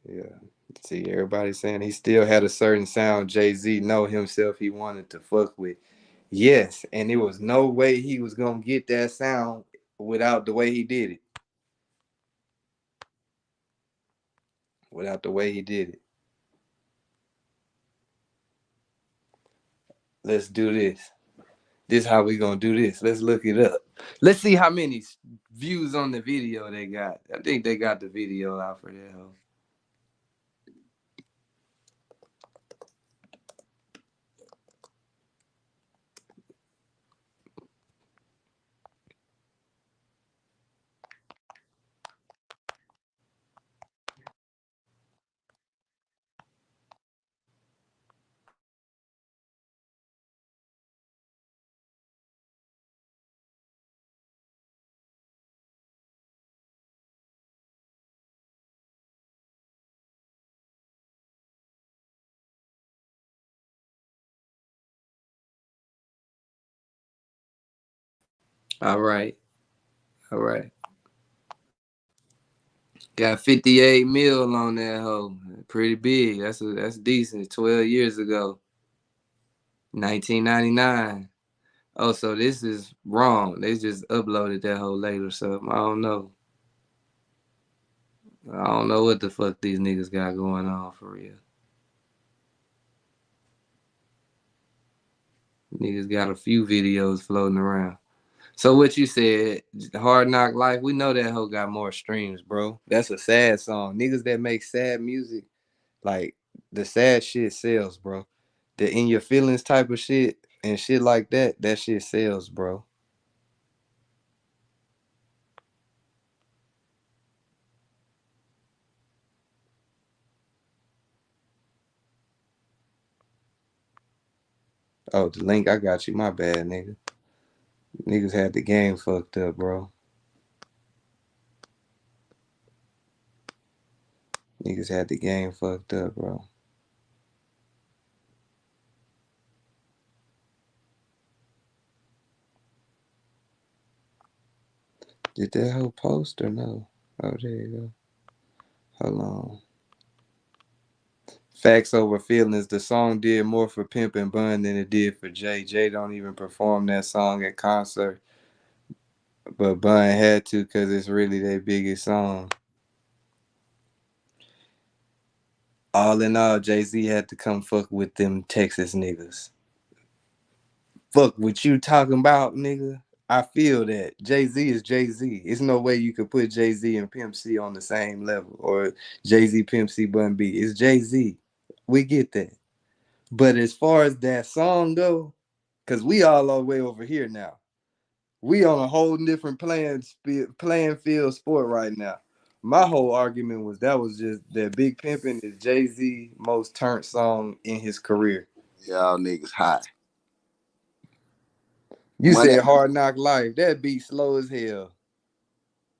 Yeah. See, everybody's saying he still had a certain sound Jay-Z know himself he wanted to fuck with. Yes, and there was no way he was gonna get that sound without the way he did it. Without the way he did it. Let's do this. This how we gonna do this. Let's look it up. Let's see how many views on the video they got. I think they got the video out for that hoe. All right. All right. Got 58 mil on that hoe. Pretty big. That's decent. 12 years ago. 1999. Oh, so this is wrong. They just uploaded that hoe late or something. I don't know. I don't know what the fuck these niggas got going on for real. Niggas got a few videos floating around. So what you said, Hard Knock Life, we know that hoe got more streams, bro. That's a sad song. Niggas that make sad music, like the sad shit sells, bro. The in your feelings type of shit and shit like that, that shit sells, bro. Oh, the link, I got you. My bad, nigga. Niggas had the game fucked up, bro. Niggas had the game fucked up, bro. Did that whole post or no? Oh, there you go. Hold on. Facts over feelings. The song did more for Pimp and Bun than it did for Jay. Jay don't even perform that song at concert. But Bun had to because it's really their biggest song. All in all, Jay-Z had to come fuck with them Texas niggas. Fuck what you talking about, nigga. I feel that. Jay-Z is Jay-Z. It's no way you could put Jay-Z and Pimp C on the same level. Or Jay-Z, Pimp C, Bun B. It's Jay-Z. We get that. But as far as that song go, because we all the way over here now. We on a whole different playing field sport right now. My whole argument was that was just that Big Pimpin' is Jay-Z most turned song in his career. Y'all niggas hot. You said Hard Knock Life. That beat slow as hell.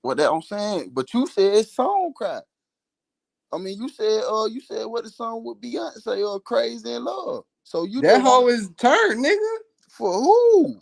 What that I'm saying? But you said song crap. I mean, you said what the song with Beyonce, Crazy in Love. So you that hoe is turned, nigga. For who?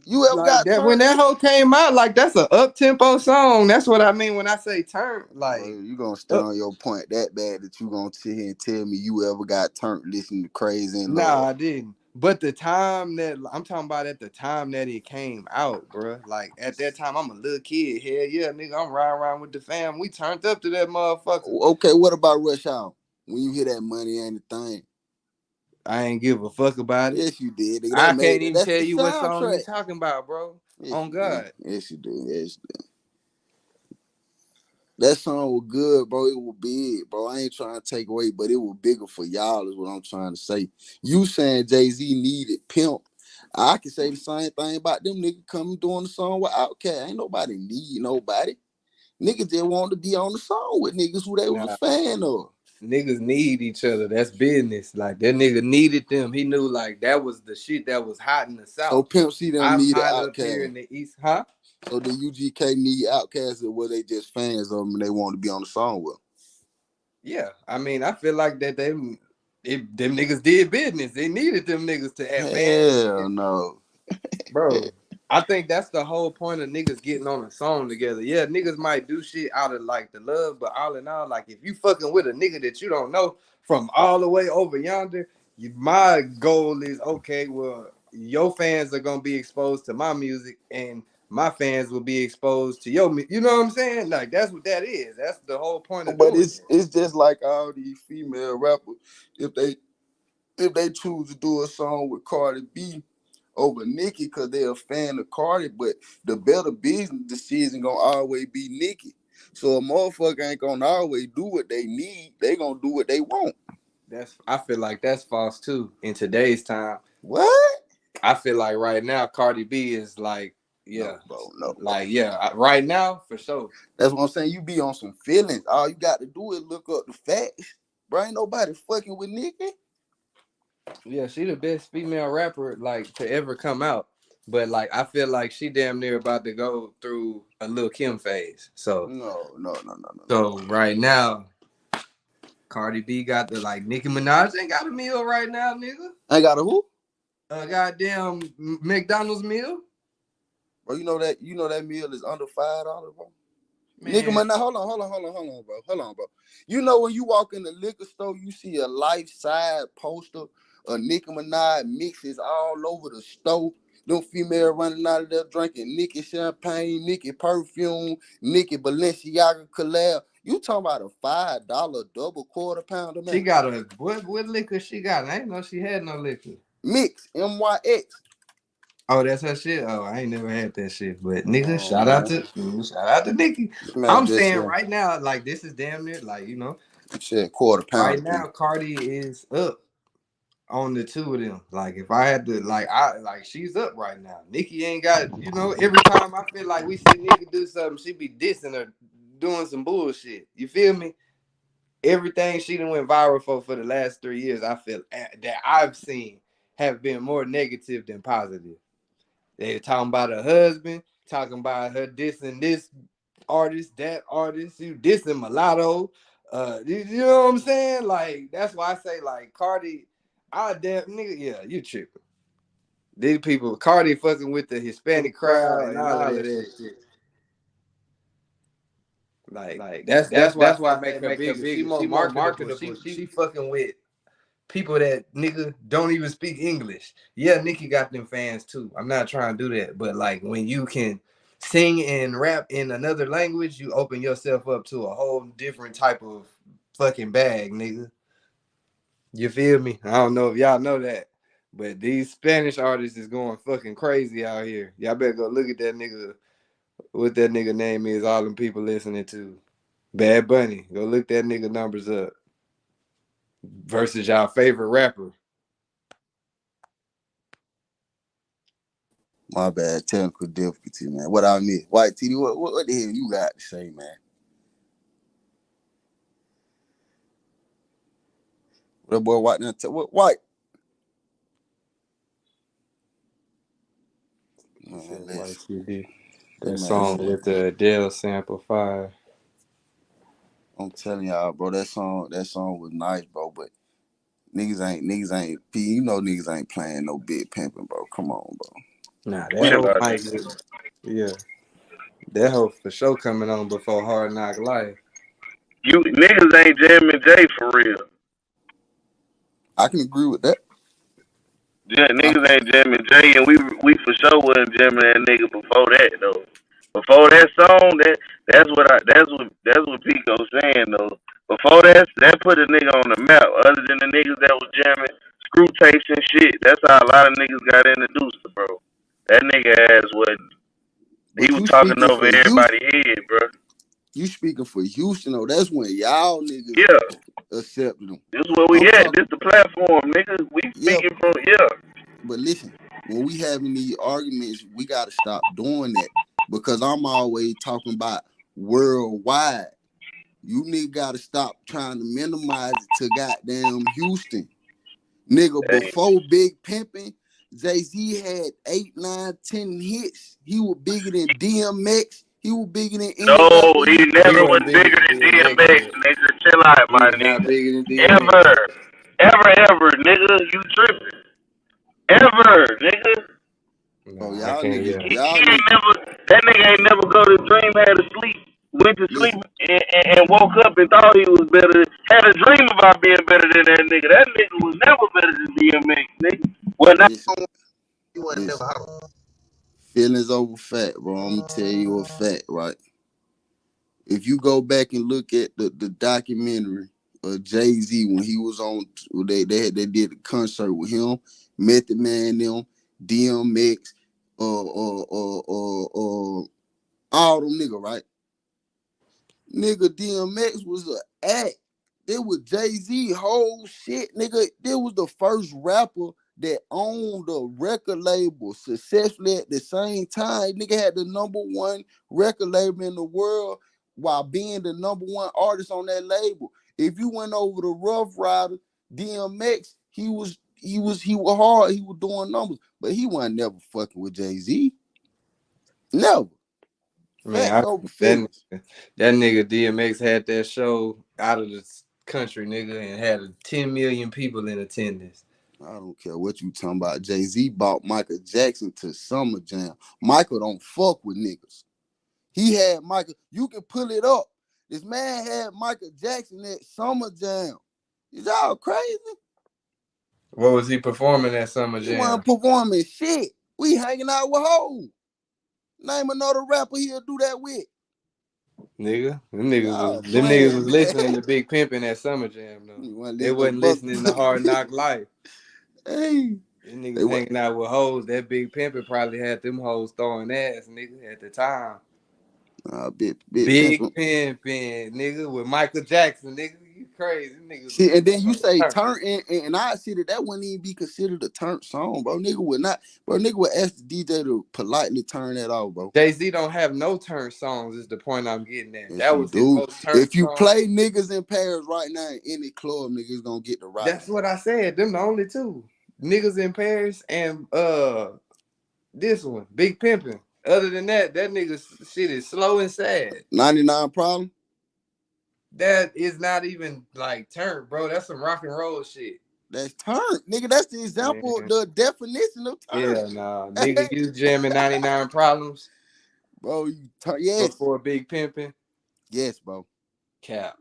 You ever like got that turned? When that hoe came out, like that's an up-tempo song. That's what I mean when I say turn. Like you gonna stand on your point that bad that you gonna sit here and tell me you ever got turned listening to Crazy in Love? Nah, I didn't. But the time that I'm talking about, at the time that it came out, bro. Like at that time, I'm a little kid. Hell yeah, nigga, I'm riding around with the fam. We turned up to that motherfucker. Okay, what about Rush Hour? When you hear that Money Ain't a Thing, I ain't give a fuck about it. Yes, you did. Nigga. I can't even tell you what song you talking about, bro. Yes, on God. Yes, you do. Yes, you do. That song was good, bro. It was big, bro. I ain't trying to take away, but it was bigger for y'all is what I'm trying to say. You saying Jay-Z needed Pimp. I can say the same thing about them niggas coming doing the song with Outkast. Ain't nobody need nobody. Niggas just want to be on the song with niggas who they was a fan of. Niggas need each other. That's business. Like that nigga needed them. He knew like that was the shit that was hot in the South. So Pimp C them I'm needed hot up Outkast. here in the East, huh? So the UGK need Outkast, or were they just fans of them and they want to be on the song with them? Yeah, I mean, I feel like that them niggas did business. They needed them niggas to have fans. Hell no. Bro, I think that's the whole point of niggas getting on a song together. Yeah, niggas might do shit out of like the love, but all in all, like if you fucking with a nigga that you don't know from all the way over yonder, my goal is okay, well, your fans are gonna be exposed to my music and my fans will be exposed to your music. You know what I'm saying? Like that's what that is. That's the whole point of But doing it's just like all these female rappers. If they choose to do a song with Cardi B over Nicki because they're a fan of Cardi, but the better business decision gonna always be Nicki. So a motherfucker ain't gonna always do what they need. They gonna do what they want. I feel like that's false too in today's time. What? I feel like right now Cardi B is like, yeah, no, bro, no, like yeah, right now for sure. That's what I'm saying. You be on some feelings. All you got to do is look up the facts. Bro, ain't nobody fucking with Nicki. Yeah, she the best female rapper like to ever come out. But like I feel like she damn near about to go through a Lil Kim phase. So no. Right now, Cardi B got the like Nicki Minaj ain't got a meal right now, nigga. Ain't got a who? A goddamn McDonald's meal. Bro, you know that meal is under $5, bro. Man. Nicki Minaj, hold on, bro. You know when you walk in the liquor store, you see a life-size poster of Nicki Minaj mixes all over the store. Them female running out of there drinking Nicki champagne, Nicki perfume, Nicki Balenciaga collab. You talking about a $5 double quarter pounder, man? She got a what liquor she got? I ain't know she had no liquor. Mix MYX. Oh, that's her shit. Oh, I ain't never had that shit. But nigga, shout out to Nicki. I'm saying right now, like this is damn near like shit quarter pound. Right now, Cardi is up on the two of them. Like if I had to, she's up right now. Nicki ain't got every time I feel like we see Nicki do something, she be dissing or doing some bullshit. You feel me? Everything she done went viral for the last 3 years, I feel that I've seen have been more negative than positive. They talking about her husband, talking about her dissing this artist, that artist, you dissing mulatto. You know what I'm saying? Like that's why I say like Cardi, nigga, you tripping. These people, Cardi fucking with the Hispanic crowd and all of that shit. Like that's why I make her bigger. She more marketable. She fucking with people that nigga don't even speak English. Yeah, Nicki got them fans too. I'm not trying to do that, but like when you can sing and rap in another language, you open yourself up to a whole different type of fucking bag, nigga. You feel me? I don't know if y'all know that, but these Spanish artists is going fucking crazy out here. Y'all better go look at that nigga. What that nigga name is? All them people listening to Bad Bunny. Go look that nigga numbers up versus y'all favorite rapper. My bad, technical difficulty, man. What I miss? White TD, what the hell you got to say, man? That boy White now, what White? White TD. That song with the Adele sample 5. I'm telling y'all, bro, that song was nice, bro. But niggas ain't. You know, niggas ain't playing no big pimping, bro. Come on, bro. Nah, that whole might get, yeah. That hoe for sure coming on before Hard Knock Life. You niggas ain't jamming Jay for real. I can agree with that. Yeah, niggas ain't jamming Jay, and we for sure wasn't jamming that nigga before that though. Before that song, that's what Pico saying though. Before that put a nigga on the map. Other than the niggas that was jamming screw tapes and shit, that's how a lot of niggas got introduced, bro. That nigga ass he was talking over everybody's head, bro. You speaking for Houston though? That's when y'all niggas accepted them. This is where we at. This the platform, nigga. We speaking from But listen, when we having these arguments, we gotta stop doing that because I'm always talking about worldwide. You nigga gotta stop trying to minimize it to goddamn Houston. Nigga, before Big Pimpin', Jay-Z had 8, 9, 10 hits. He was bigger than DMX. He was bigger than No, anybody. he never was wasn't bigger bigger than than DMX, DMX, but nigga. Chill out, he my was not nigga. bigger than DMX. Ever, nigga. You tripping. Ever, nigga. Oh, Nah, I y'all can't. niggas, Yeah, He y'all ain't niggas, never, that nigga ain't never go to dream, had to sleep, went to sleep listen, and woke up and thought he was better, had a dream about being better than that nigga. That nigga was never better than DMX, nigga. Well, now, listen, listen. Feelings over fact, bro. I'm gonna tell you a fact, right? If you go back and look at the documentary of Jay-Z when he was on, they did a concert with him, Method Man, them, DMX, all them nigga, right? Nigga, DMX was an act. It was Jay-Z whole shit, nigga. This was the first rapper that owned a record label successfully at the same time. Nigga had the #1 record label in the world while being the #1 artist on that label. If you went over to Rough Rider, DMX, he was hard. He was doing numbers, but he wasn't never fucking with Jay-Z. Never. Facts man. over That feelings. that nigga DMX had that show out of the country, nigga, and had 10 million people in attendance. I don't care what you talking about. Jay-Z bought Michael Jackson to Summer Jam. Michael don't fuck with niggas. He had Michael. You can pull it up. This man had Michael Jackson at Summer Jam. Is y'all crazy? What was he performing at Summer He Jam? wasn't performing shit. We hanging out with hoes. Name another rapper he'll do that with. Nigga, them Y'all niggas playing, was man. listening to Big Pimpin' at Summer Jam though. They wasn't listening to Hard Knock Life. Hey, Them niggas hanging out with hoes. That Big Pimpin' probably had them hoes throwing ass, nigga, at the time. Big Big Pimpin', nigga, with Michael Jackson, nigga. You crazy, nigga. See, and then you say turn, and I see that wouldn't even be considered a turn song, bro. Nigga would not, bro. Nigga would ask the DJ to politely turn that off, bro. Jay-Z don't have no turn songs. Is the point I'm getting at. Yes, That was his most turn. If you song. play niggas in Paris right now in any club, niggas gonna get the right. That's what I said. Them the only two niggas in Paris and this one, Big Pimpin'. Other than that, that nigga's shit is slow and sad. 99 Problem. That is not even like turn, bro. That's some rock and roll shit. That's turn, nigga. That's the example, the definition of turn. Yeah, nah, nigga, you jamming 99 Problems, bro. You turn, yes. Before Big Pimpin'. Yes, bro. Cap.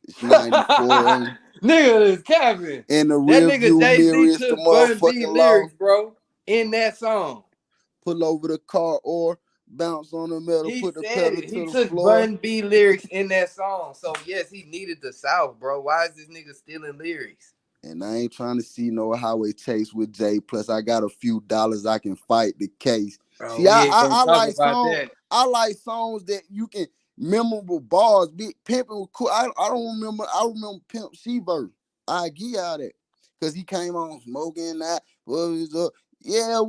It's 94. Nigga is capping. And the That real nigga view mirror Jay-Z is the took Bun B motherfucking lyrics, law. bro, in that song. Pull over the car or bounce on the metal, He put the said pedal it. to He the took floor. Bun B lyrics in that song. So yes, he needed the South, bro. Why is this nigga stealing lyrics? And I ain't trying to see no highway chase with Jay. Plus, I got a few dollars I can fight the case. Bro, See, I like songs. that. I like songs that you can memorable bars. Big Pimpin' was cool. I don't remember. I remember Pimp C verse. I give y'all that because he came on smoking that. Yeah,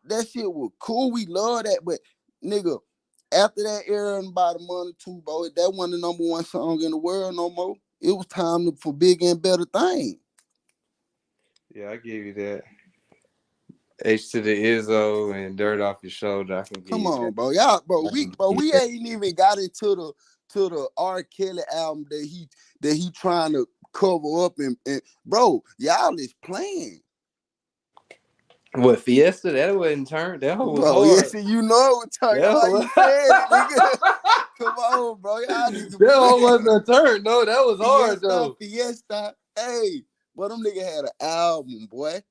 that shit was cool. We love that, but nigga, after that era and by the money too, bro, that wasn't the #1 song in the world no more. It was time for bigger and better things. Yeah, I give you that. H to the Izzo and Dirt Off Your Shoulder. I can give Come you on, that. bro. Y'all, we ain't even got into the R. Kelly album that he trying to cover up and bro, y'all is playing. What, Fiesta? That wasn't turned. That whole was Bro, hard. yes, you know it turned out. You said it, nigga. Come on, bro. Y'all need to that whole wasn't a turn. No, that was hard though. Fiesta. Hey, but them nigga had an album, boy.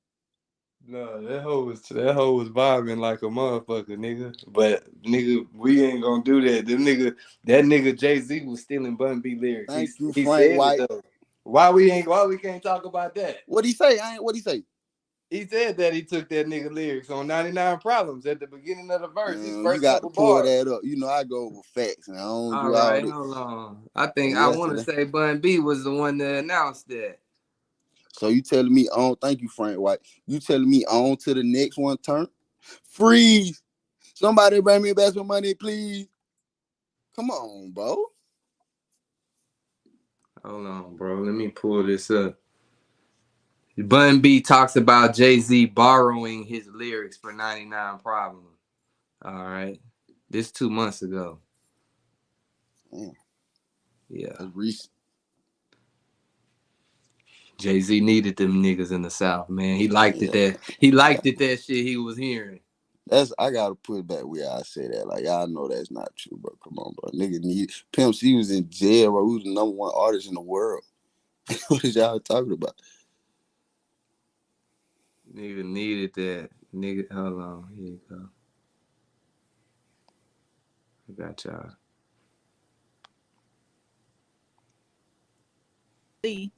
No, that hoe was vibing like a motherfucker, nigga. But nigga, we ain't gonna do that. That nigga Jay-Z was stealing Bun B lyrics. Thank you, he Frank said White. it though. Why we can't talk about that? What'd he say? What'd he say? He said that he took that nigga lyrics on 99 Problems at the beginning of the verse. His first you got couple to pull bars. that up. You know I go over facts and I don't all do right, all this. Hold on. I want to say Bun B was the one that announced that. So you telling me on? Thank you, Frank White. You telling me on to the next one turn? Freeze! Somebody bring me back some money, please. Come on, bro. Hold on, bro. Let me pull this up. Bun B talks about Jay-Z borrowing his lyrics for 99 Problems. All right. This 2 months ago. Damn. Yeah. That's recent. Jay-Z needed them niggas in the South, man. He liked it that that shit he was hearing. I gotta put it back where I say that. Like, y'all know that's not true, bro. Come on, bro. Nigga need Pimp C was in jail, bro. He was the #1 artist in the world. What is y'all talking about? Nigga needed that. Nigga, hold on. Here you go. I got y'all.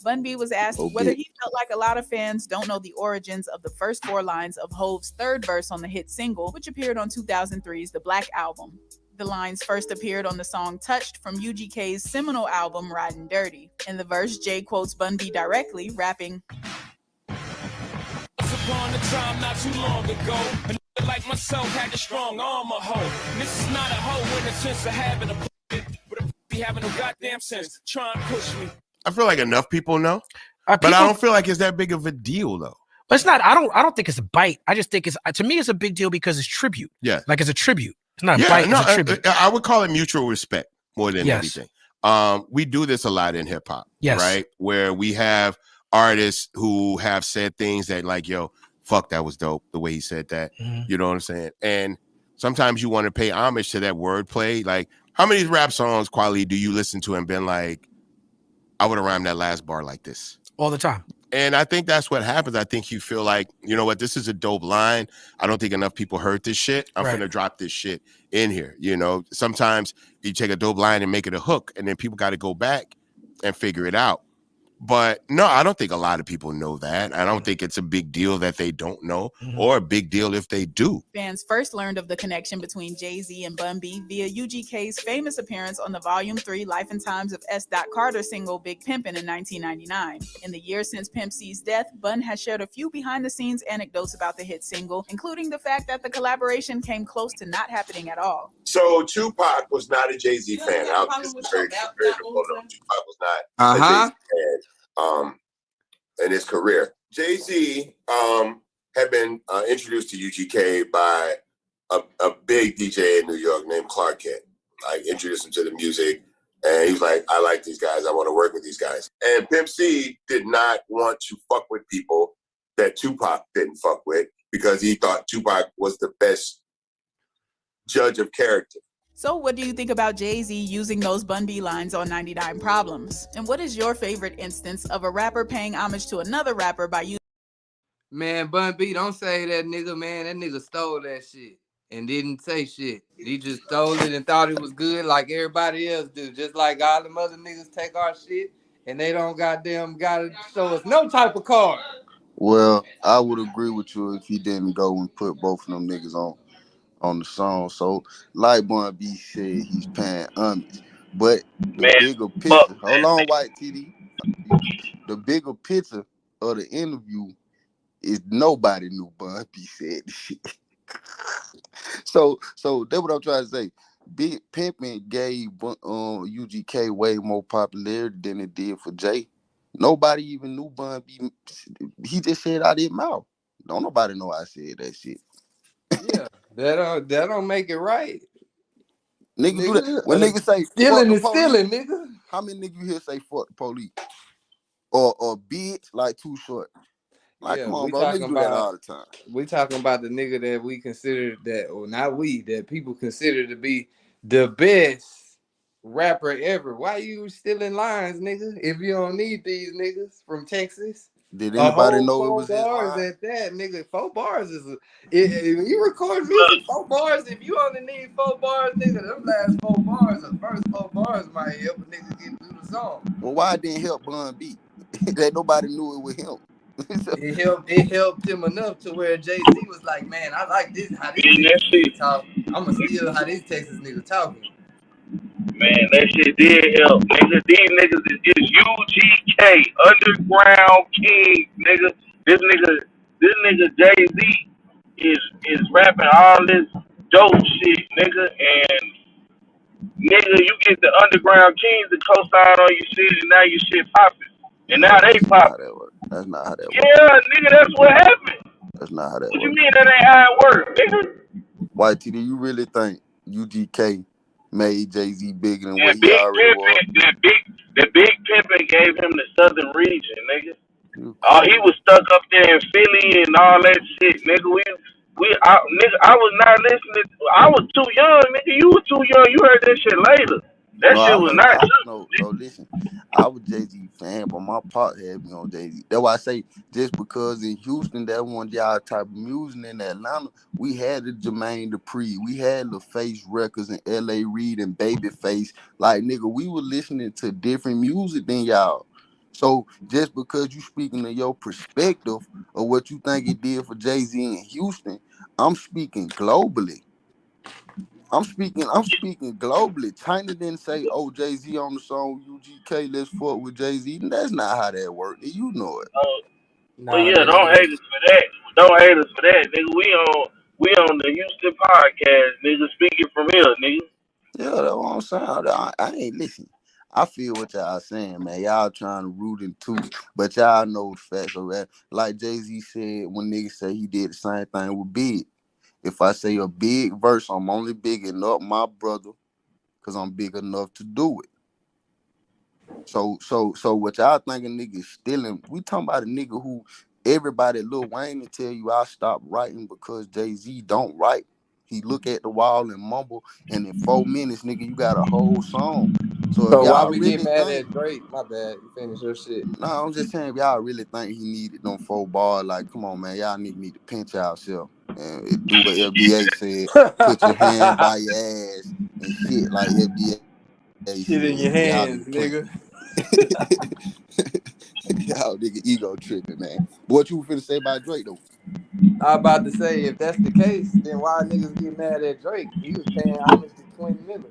Bun B was asked whether he felt like a lot of fans don't know the origins of the first 4 lines of Hov's third verse on the hit single, which appeared on 2003's The Black Album. The lines first appeared on the song Touched from UGK's seminal album Riding Dirty. In the verse, Jay quotes Bun B directly, rapping, upon a time not too long ago, a nigga like myself had a strong arm, a hoe. This is not a hoe in the sense of having a but be having no goddamn sense. Try and push me. I feel like enough people know, but I don't feel like it's that big of a deal though. But it's not. I don't think it's a bite. I just think to me it's a big deal because it's tribute. Yeah, like it's a tribute. It's not a bite. No, it's a tribute. I would call it mutual respect more than anything. We do this a lot in hip hop, right? Where we have artists who have said things that like, yo, fuck, that was dope. The way he said that, you know what I'm saying? And sometimes you want to pay homage to that wordplay. Like, how many rap songs, Quali, do you listen to and been like, I would have rhymed that last bar like this? All the time. And I think that's what happens. I think you feel like, you know what, this is a dope line. I don't think enough people heard this shit. I'm gonna drop this shit in here. You know, sometimes you take a dope line and make it a hook, and then people got to go back and figure it out. But no, I don't think a lot of people know that. I don't think it's a big deal that they don't know, or a big deal if they do. Fans first learned of the connection between Jay-Z and Bun B via UGK's famous appearance on the Volume 3 Life and Times of S. Carter single Big Pimpin' in 1999. In the years since Pimp C's death, Bun has shared a few behind-the-scenes anecdotes about the hit single, including the fact that the collaboration came close to not happening at all. So Tupac was not a Jay-Z fan. This is very important. Tupac was not a Jay-Z fan. In his career, Jay-Z had been introduced to UGK by a big DJ in New York named Clark Kent. Like, introduced him to the music, and he was like, I like these guys, I want to work with these guys. And Pimp C did not want to fuck with people that Tupac didn't fuck with, because he thought Tupac was the best judge of character. So what do you think about Jay-Z using those Bun B lines on 99 Problems? And what is your favorite instance of a rapper paying homage to another rapper by using... Man, Bun B, don't say that nigga, man. That nigga stole that shit and didn't say shit. He just stole it and thought it was good like everybody else do. Just like all them other niggas take our shit and they don't goddamn gotta show us no type of card. Well, I would agree with you if he didn't go and put both of them niggas on the song. So, like Bun B said, he's paying homage. But the bigger picture, hold on, White TD. The bigger picture of the interview is nobody knew Bun B said this shit. So that's what I'm trying to say. Big Pimpin' gave UGK way more popularity than it did for Jay. Nobody even knew Bun B. He just said out his mouth. Don't nobody know I said that shit. Yeah, that don't make it right. Nigga do that. When niggas say stealing is stealing, nigga. How many niggas you hear say fuck the police? Or bitch, like Too Short. Like, Yeah, come on, we bro. talking Niggas do about that all the time. We talking about the nigga that we consider that, or not we, that people consider to be the best rapper ever. Why you stealing lines, nigga? If you don't need these niggas from Texas. Did anybody know it was 4 his bars line? at that, nigga. 4 bars is if you record music, 4 bars. If you only need 4 bars, nigga, them last 4 bars, the first 4 bars might help a nigga get through the song. Well, why it didn't help Bun B? That nobody knew it was him. It helped him enough to where Jay-Z was like, man, I like this, how these niggas talk. I'm gonna steal how these Texas niggas talking. Man, that shit did help, nigga. These niggas is just UGK, underground kings, nigga. This nigga Jay-Z is rapping all this dope shit, nigga. And nigga, you get the underground kings to co-sign on your shit, and now your shit popping. And now they popping. That's not how that works. Yeah, nigga, that's what happened. That's not how that What works. you mean that ain't how it work, nigga? White T, do you really think UGK made Jay-Z bigger than what That he big already was? pimpin', that big pimpin' gave him the southern region, nigga. You Oh, he crazy. was stuck up there in Philly and all that shit, nigga. Nigga, I was not listening. I was too young, nigga. You were too young. You heard that shit later. That No, shit I was heard. not true. No. Listen, I was Jay-Z fan, but my pop had me on Jay-Z. That's why I say just because in Houston that one y'all type of music, in Atlanta we had the Jermaine Dupri, we had the Face Records and L.A. Reid and Babyface. Like nigga, we were listening to different music than y'all. So just because you speaking to your perspective of what you think it did for Jay-Z in Houston, I'm speaking globally. I'm speaking globally. China didn't say, "Oh, Jay-Z on the song UGK, let's fuck with Jay-Z." That's not how that worked. You know it. But yeah, don't hate us for that. Don't hate us for that, nigga. We on the Houston podcast, nigga. Speaking from here, nigga. Yeah, that's what I'm saying. I ain't listen. I feel what y'all saying, man. Y'all trying to root into, but y'all know the facts of that. Like Jay-Z said when niggas say he did the same thing with Big. If I say a big verse, I'm only big enough, my brother, because I'm big enough to do it. So what y'all thinking niggas stealing? We talking about a nigga who everybody Lil Wayne will tell you I stopped writing because Jay-Z don't write. He look at the wall and mumble, and in 4 minutes, nigga, you got a whole song. So if So why y'all we get really mad think, at Drake? My bad. You finish your shit. no, I'm just saying if y'all really think he needed them 4 bars, like come on, man, y'all need to pinch yourself and do what FBA said. Put your hand by your ass and shit like FBA Shit in your said. Y'all hands, nigga playing. nigga. Y'all nigga ego tripping, man. What you finna say about Drake though? I about to say if that's the case, then why niggas get mad at Drake? He was paying homage to Quentin Miller.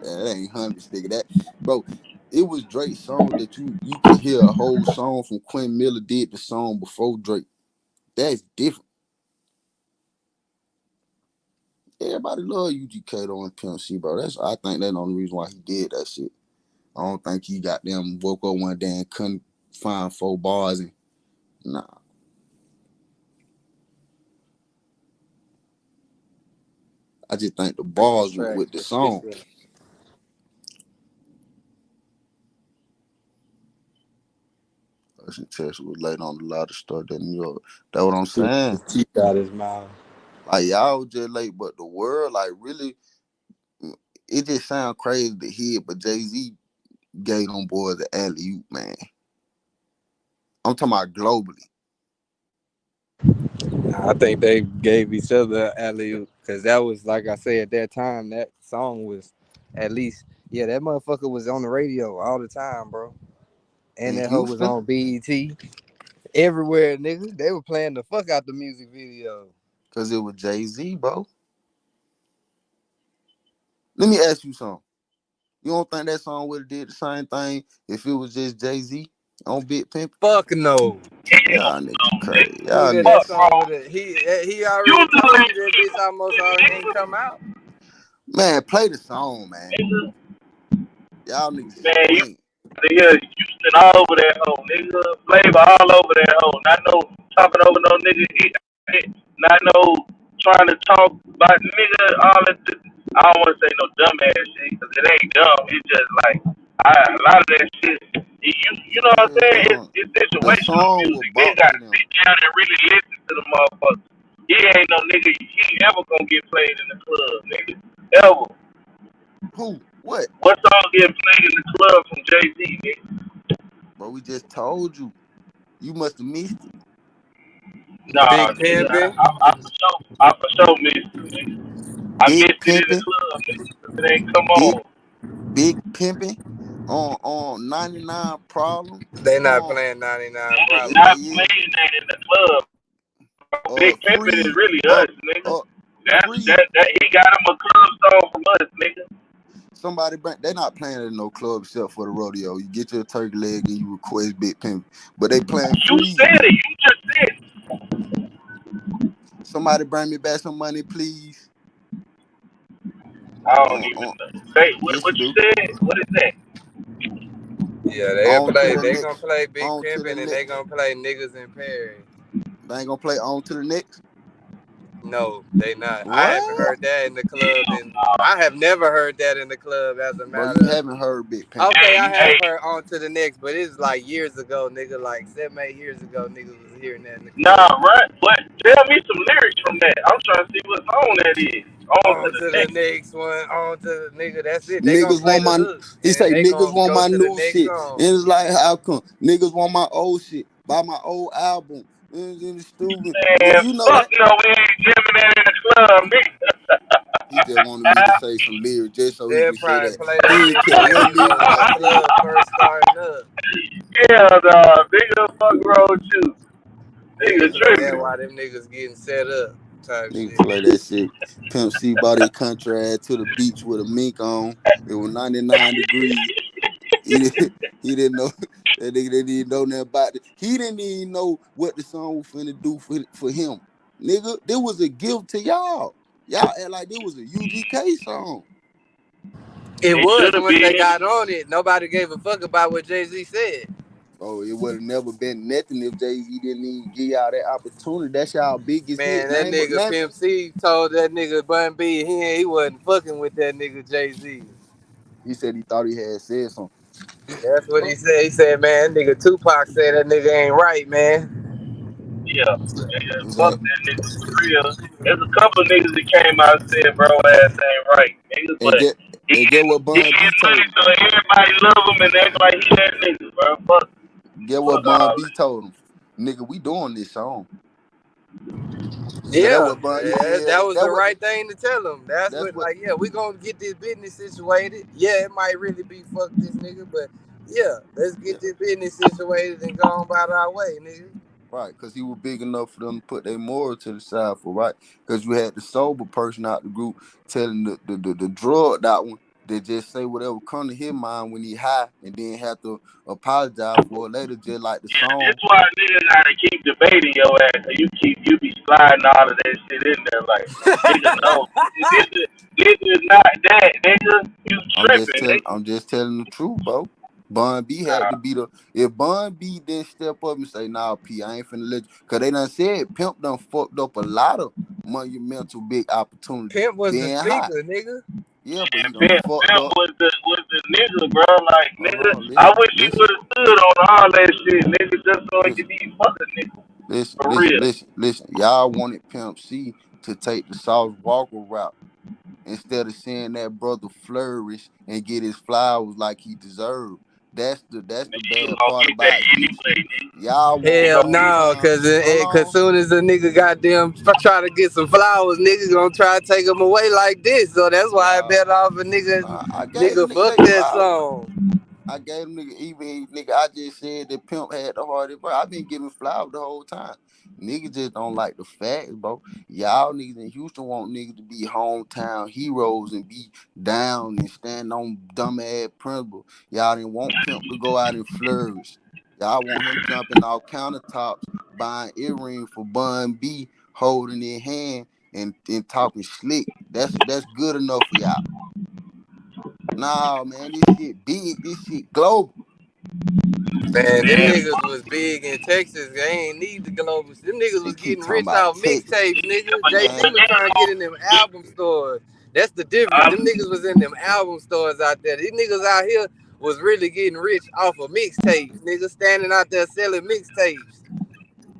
That ain't hundreds, nigga. That bro, it was Drake's song that you can hear a whole song from Quentin Miller did the song before Drake. That's different. Everybody love UGK though and Pimp C, bro. I think that's the only reason why he did that shit. I don't think he got them woke up one day and couldn't find 4 bars and nah. I just think the bars went with the song. Texas was late on a lot of stuff that New York. That's what I'm saying. Teeth out his mouth. Like y'all was just late, but the world, like really, it just sound crazy to hear. But Jay-Z gave them boys the alley-oop, man. I'm talking about globally. I think they gave each other alley-oop because that was, like I said, at that time, that song was at least, yeah, that motherfucker was on the radio all the time, bro. And In that hoe was Houston? on BET. Everywhere, nigga. They were playing the fuck out the music video. Because it was Jay-Z, bro. Let me ask you something. You don't think that song would have did the same thing if it was just Jay-Z on Big Pimp? Fuck no. Y'all niggas crazy. Y'all Nigga, niggas. that song would have, he already told you that bitch almost already ain't come out. Man, play the song, man. Y'all niggas is Man, you playing. hear Houston all over that hoe, nigga. Flavor all over that hoe. Not no talking over no nigga. Not no trying to talk about nigga. All that. I don't want to say no dumb ass shit because it ain't dumb. It's just like a lot of that shit. You know what I'm saying? It's The situational song will music. They bop got to to them. sit down and really listen to the motherfucker. He ain't no nigga. He ever gonna get played in the club, nigga. Ever. Who? What? What song get played in the club from Jay-Z, nigga? Bro, we just told you. You must have missed it. Nah, Big nigga, Pimpin'. I for sure missed it, nigga. I Big missed it in the Pimpin'. club, nigga. It ain't come on. Big Pimpin' on 99 Problem. They Come not on. playing 99 Nigga, Problems. not Yeah. playing that in the club. Big Pimpin' is really us, nigga. That he got him a club song from us, nigga. Somebody they're not playing in no club except for the rodeo. You get your turkey leg and you request Big Pimpin'. But they playing You Freeze. said it. You just said it. Somebody bring me back some money, please. I don't even know. Say, Yes, what you you do. said? What is that? Yeah, they gonna play Big Pimpin' and they gonna play Niggas in Paris. They ain't gonna play On to the Next? No, they not. What? I haven't heard that in the club, and I have never heard that in the club as a matter. Bro, you haven't heard Big Pimpin'. Okay, I have heard On to the Next, but it's like years ago, nigga. Like 7, 8 years ago, niggas was hearing that in the club. Nah, right? But tell me some lyrics from that. I'm trying to see what song that is. On to the next one. On to the nigga. That's it. They Niggas want my. He say niggas want my new shit, and it's like how come niggas want my old shit? Buy my old album. In the stupid. Man, You know fuck that. no, we ain't jamming that in the club, nigga. He just wanted me to say some lyrics just so he They'll could say probably that. play that He ain't kept one lyric I said. club first starting up. Yeah, dog. Nigga, fuck wrong with you. Nigga, That's why them niggas getting set up. Type Nigga shit. play that shit. Pimp C bought his country ass to the beach with a mink on. It was 99 degrees. He didn't know that nigga didn't even know nothing about it. He didn't even know what the song was finna do for him. Nigga, there was a gift to y'all. Y'all act like it was a UGK song. It was once they got on it. Nobody gave a fuck about what Jay-Z said. Oh, it would have never been nothing if Jay-Z didn't even give y'all that opportunity. That's y'all biggest hit. Man, that nigga Pimp C told that nigga Bun B he wasn't fucking with that nigga Jay-Z. He said he thought he had said something. That's what he said. He said, man, nigga Tupac said that nigga ain't right, man. Yeah, fuck that nigga for real. There's a couple of niggas that came out and said, bro, ass ain't right, niggas. But he get what Bun B told him. So everybody love him and act like he that nigga, bro. Fuck. Get what Bun B told him. Nigga, we doing this song. Yeah, that what Bun, that was the right thing to tell him. That's what like, yeah, we gonna get this business situated. Yeah, it might really be fuck this nigga, but yeah, let's get this business situated and go on about our way, nigga. Right, because he was big enough for them to put their moral to the side for right. Because you had the sober person out the group telling the drugged out one that just say whatever come to his mind when he high and then have to apologize for it later, just like the song. That's why niggas gotta keep debating your ass. You be sliding all of that shit in there like, nigga, no, this is not that, nigga. You tripping? I'm just telling the truth, bro. Bun B had to be if Bun B didn't step up and say, nah, P, I ain't finna let you, because they done said Pimp done fucked up a lot of monumental big opportunities. Pimp was the speaker, nigga. Yeah, but he Pimp was the nigga, bro. Like, nigga, I wish he would have stood on all that shit, nigga, just so he could be fucking nigga. Listen. Y'all wanted Pimp C to take the Sauce Walker route instead of seeing that brother flourish and get his flowers like he deserved. That's the bad part about Houston. Y'all hell no, cause soon as a nigga goddamn try to get some flowers, niggas gonna try to take them away like this. So that's why I bet off a nigga. Nigga, fuck that song. I gave him nigga. I just said that Pimp had the hardest, bro. I've been giving flowers the whole time. Niggas just don't like the facts, bro. Y'all niggas in Houston want niggas to be hometown heroes and be down and stand on dumbass principle. Y'all didn't want Pimp to go out and flourish. Y'all want him jumping off countertops, buying earrings for Bun B, holding their hand and talking slick. That's good enough for y'all. Nah, man, this shit big. This shit global. Man, them niggas was big in Texas. They ain't need the global. Them niggas was getting rich off mixtapes, nigga. Jay-Z was trying to get in them album stores. That's the difference. Them niggas was in them album stores out there. These niggas out here was really getting rich off of mixtapes. Niggas standing out there selling mixtapes.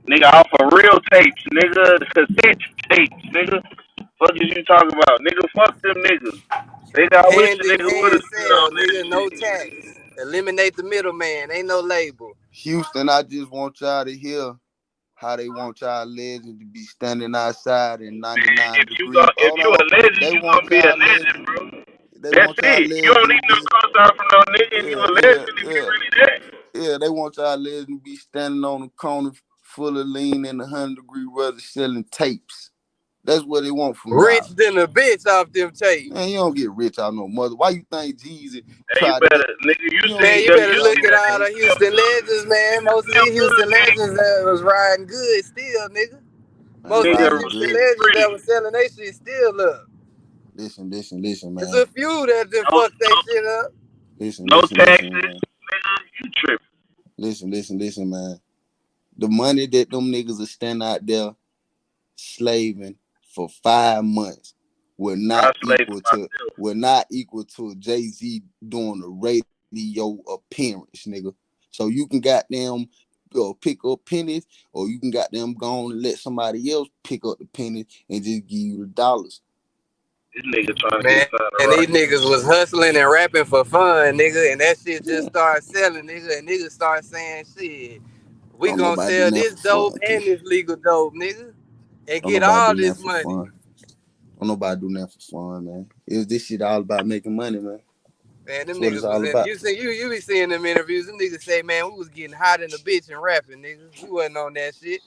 Nigga, off of real tapes, nigga. Cassette tapes, nigga. What is you talking about? Nigga, fuck them niggas. Nigga, I wish the nigga would have sell, nigga, no tax. Eliminate the middleman. Ain't no label. Houston, I just want y'all to hear how they want y'all legends to be standing outside in 99 degrees. If you a legend, you gonna be a legend, bro. That's it. You don't need no co-sign from no nigga if you a legend if you really that. Yeah, they want y'all legends to be standing on the corner full of lean in the 100-degree weather selling tapes. That's what they want from rich y'all. Than a bitch off them tapes. Man, you don't get rich out no mother. Why you think Jeezy tried to get... you better look at all the Houston legends, man. Most of these Houston legends that was riding good still, nigga. Most of these Houston legends that was selling they shit still up. Listen, man. There's a few that done fucked that shit up. Listen, no taxes, man. nigga. You tripping. Listen, man. The money that them niggas will stand out there slaving for 5 months will not equal to Jay-Z doing a radio appearance, nigga. So you can goddamn pick up pennies, or you can goddamn go on and let somebody else pick up the pennies and just give you the dollars. This nigga trying to Man, get something and right. these niggas was hustling and rapping for fun, nigga, and that shit just started selling, nigga, and niggas start saying, shit, we Don't gonna nobody do sell nothing this for dope fun, and P. this legal dope, nigga, and Don't get nobody all do this nothing for money. fun. Don't nobody do nothing for fun, man. This shit all about making money, man. Man, them That's what it's niggas all was in. about. You be seeing them interviews. Them niggas say, man, we was getting hot in the bitch and rapping, nigga. We wasn't on that shit.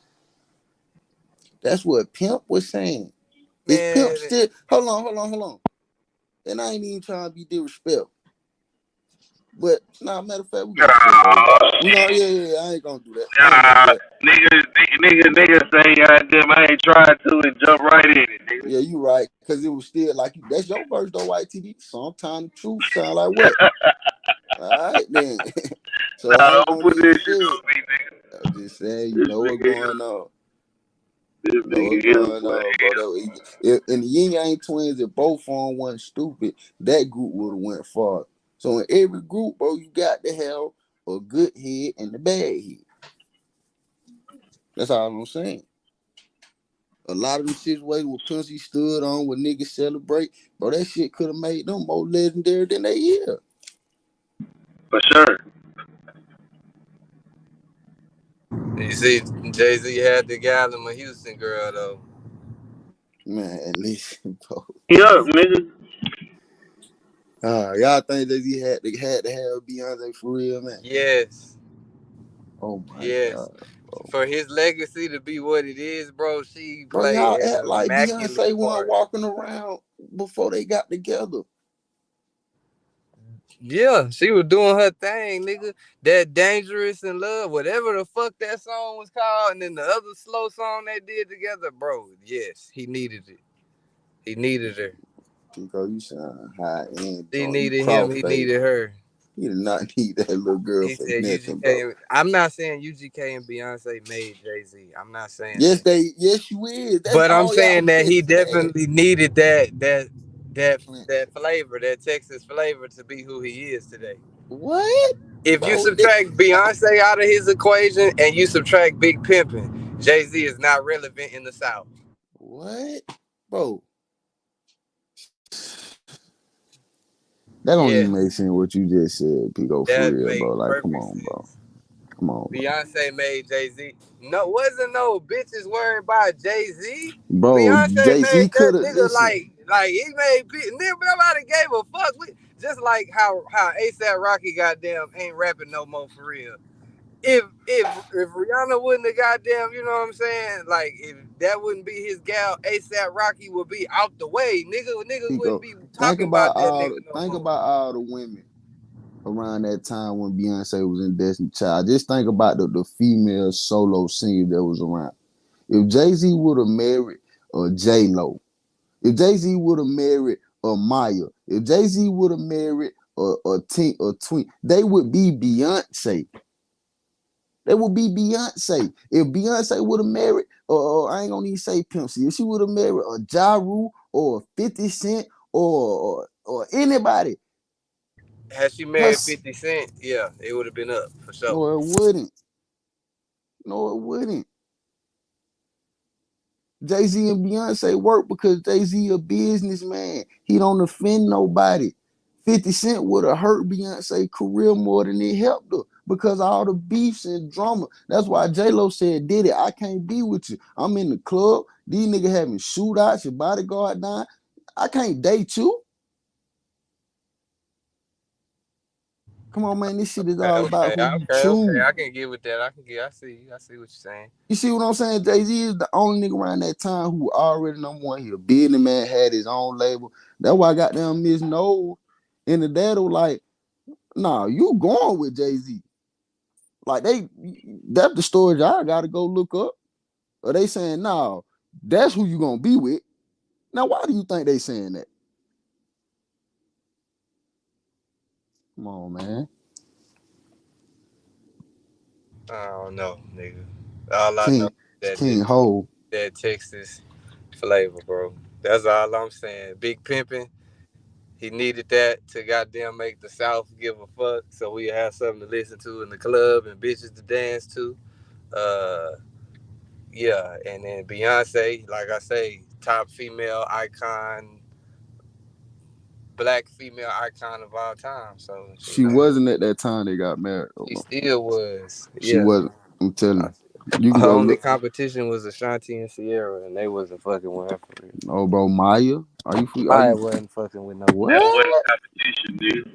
That's what Pimp was saying. Man, Is Pimp still? Hold on. And I ain't even trying to be disrespectful. But matter of fact, we gonna say word. I ain't gonna do that. I ain't gonna do that. Niggas say goddamn I ain't trying to and jump right in it, nigga. Yeah, you right. Cause it was still like that's your verse though, White TV. Sometimes the truth sound like what? All right then. So I ain't Don't gonna put this even say shit it. on me, nigga. I'm just saying, you This know what's nigga going on. This You know what's nigga here, going boy. on, bro. And the Yin Yang twins, if both on one stupid, that group would have went far. So in every group, bro, you got to have a good head and a bad head. That's all I'm saying. A lot of them situations where Pussy stood on, where niggas celebrate, bro, that shit could have made them more legendary than they is. For sure. you see, Jay-Z had the gal in my Houston girl though. Man, listen, bro. Yup, nigga. Y'all think that he had to have Beyonce for real, man? Yes. Oh my Yes. God, bro. For his legacy to be what it is, bro, she Bro, played y'all an act like immaculate Beyonce wasn't part. walking around before they got together. Yeah, she was doing her thing, nigga. That Dangerous in Love, whatever the fuck that song was called, and then the other slow song they did together, bro. Yes, he needed it. He needed her. Pico, you sound high end, She drunk. You needed him. He crossfade. needed her. You did not need that little girl He for said nothing, bro. UGK. I'm not saying UGK and Beyonce made Jay-Z. I'm not saying Yes, that. you is. That's But I'm all y'all saying that been he saying. definitely needed that flavor, that Texas flavor, to be who he is today. What? If you Bro, subtract Beyonce out of his equation and you subtract Big Pimpin', Jay-Z is not relevant in the South. what? Bro. That don't Yeah, even make sense what you just said, Pico, for that real, bro. makes Like, come perfect on, bro. sense. Come on, bro. Beyonce made Jay-Z. No, wasn't no bitches worried about Jay-Z. Bro, Beyonce Jay-Z made could that have, nigga listen, like he made nobody gave a fuck. Just like how ASAP Rocky goddamn ain't rapping no more for real. If Rihanna wouldn't have goddamn, you know what I'm saying? Like if that wouldn't be his gal, ASAP Rocky would be out the way. Niggas wouldn't Pico, be talking about that nigga no think more. about all the women around that time when Beyonce was in Destiny Child. Just think about the female solo singer that was around. If Jay-Z would have married J-Lo, if Jay-Z would have married Maya, if Jay-Z would have married a twin, they would be Beyonce. They would be Beyonce. If Beyonce would have married, I ain't gonna even say Pimp C, if she would have married a Ja Rule or 50 Cent or anybody, Had she her, married 50 Cent, yeah, it would have been up for sure. no, it wouldn't. No, it wouldn't. Jay-Z and Beyonce work because Jay-Z a businessman. He don't offend nobody. 50 Cent would have hurt Beyonce's career more than it helped her because all the beefs and drama. That's why J-Lo said, did it. I can't be with you. I'm in the club. These niggas having shootouts, your bodyguard dying. I can't date you. Come on, man. This shit is all about who you choose. I can get with that. I see what you're saying. You see what I'm saying? Jay-Z is the only nigga around that time who already number one. He a businessman, had his own label. That's why I got down Miss Knowles in the dad was like, nah, you going with Jay-Z. Like that's the story I gotta go look up. Or they saying, nah, that's who you gonna be with. Now, why do you think they saying that? Come on, man. I don't know, nigga. All I know Can't is can't hold. that Texas flavor, bro. That's all I'm saying. Big pimping. He needed that to goddamn make the South give a fuck, so we have something to listen to in the club and bitches to dance to. Uh, yeah, and then Beyonce, like I say, top female icon, black female icon of all time. So She wasn't at that time they got married. she still was. She Yeah. wasn't. I'm telling you. You can Her go only look. competition was Ashanti and Sierra, and they wasn't fucking with her for real. Oh, bro, Maya. Are Maya you wasn't fucking with no That what? wasn't competition, dude.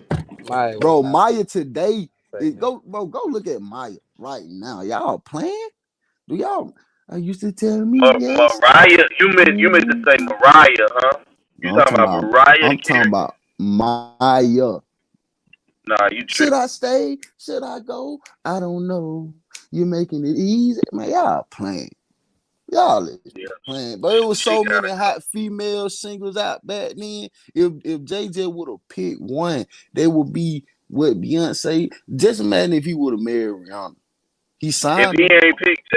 Maya was Bro, not Maya today. fucking. Go look at Maya right now. Y'all playing? Do y'all? I used to tell me yes. Mariah, you meant to say Mariah, huh? You No, talking about Mariah I'm talking Carey? about Maya. Nah, you Should tripping. I stay? Should I go? I don't know. You're making it easy. Man, y'all playing. Y'all is playing. But it was so many hot female singles out back then. If JJ would have picked one, they would be with Beyonce. Just imagine if he would have married Rihanna. He If signed he her. ain't picked,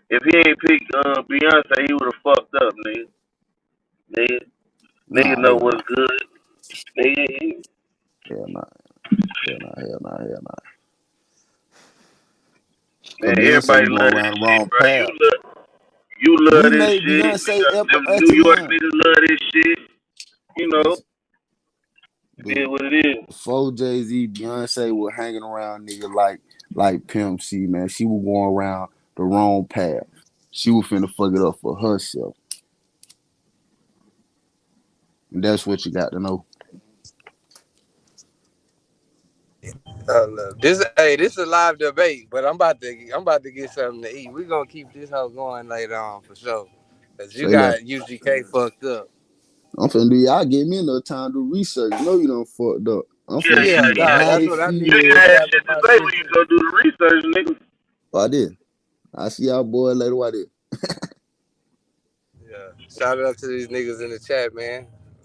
if he ain't picked Beyonce, he would have fucked up, nigga. Nigga Nah, know hell what's nah. good. Nigga, Hell nah. Hell nah. man, Cause Beyonce everybody was going love around this the shit, wrong bro. path. You love We this made shit. Beyonce Them at New York 10. niggas love this shit. You know, Listen, it is dude, what it is. before Jay-Z, Beyonce was hanging around niggas like Pimp C, man. She was going around the wrong path. She was finna fuck it up for herself. And that's what you got to know. Look, this is a live debate, but I'm about to get something to eat. We're gonna keep this hoe going later on for sure. Cause you Say less. got UGK fucked up. I'm finna do y'all give me enough time to research. You know you done fucked up. I'm finna Yeah, see dog. how That's they what I You need feel. to ain't had gather shit to my say when shit you too. go do the research, nigga. Oh, I did. I see y'all boy later. What I did. Yeah. Shout out to these niggas in the chat, man.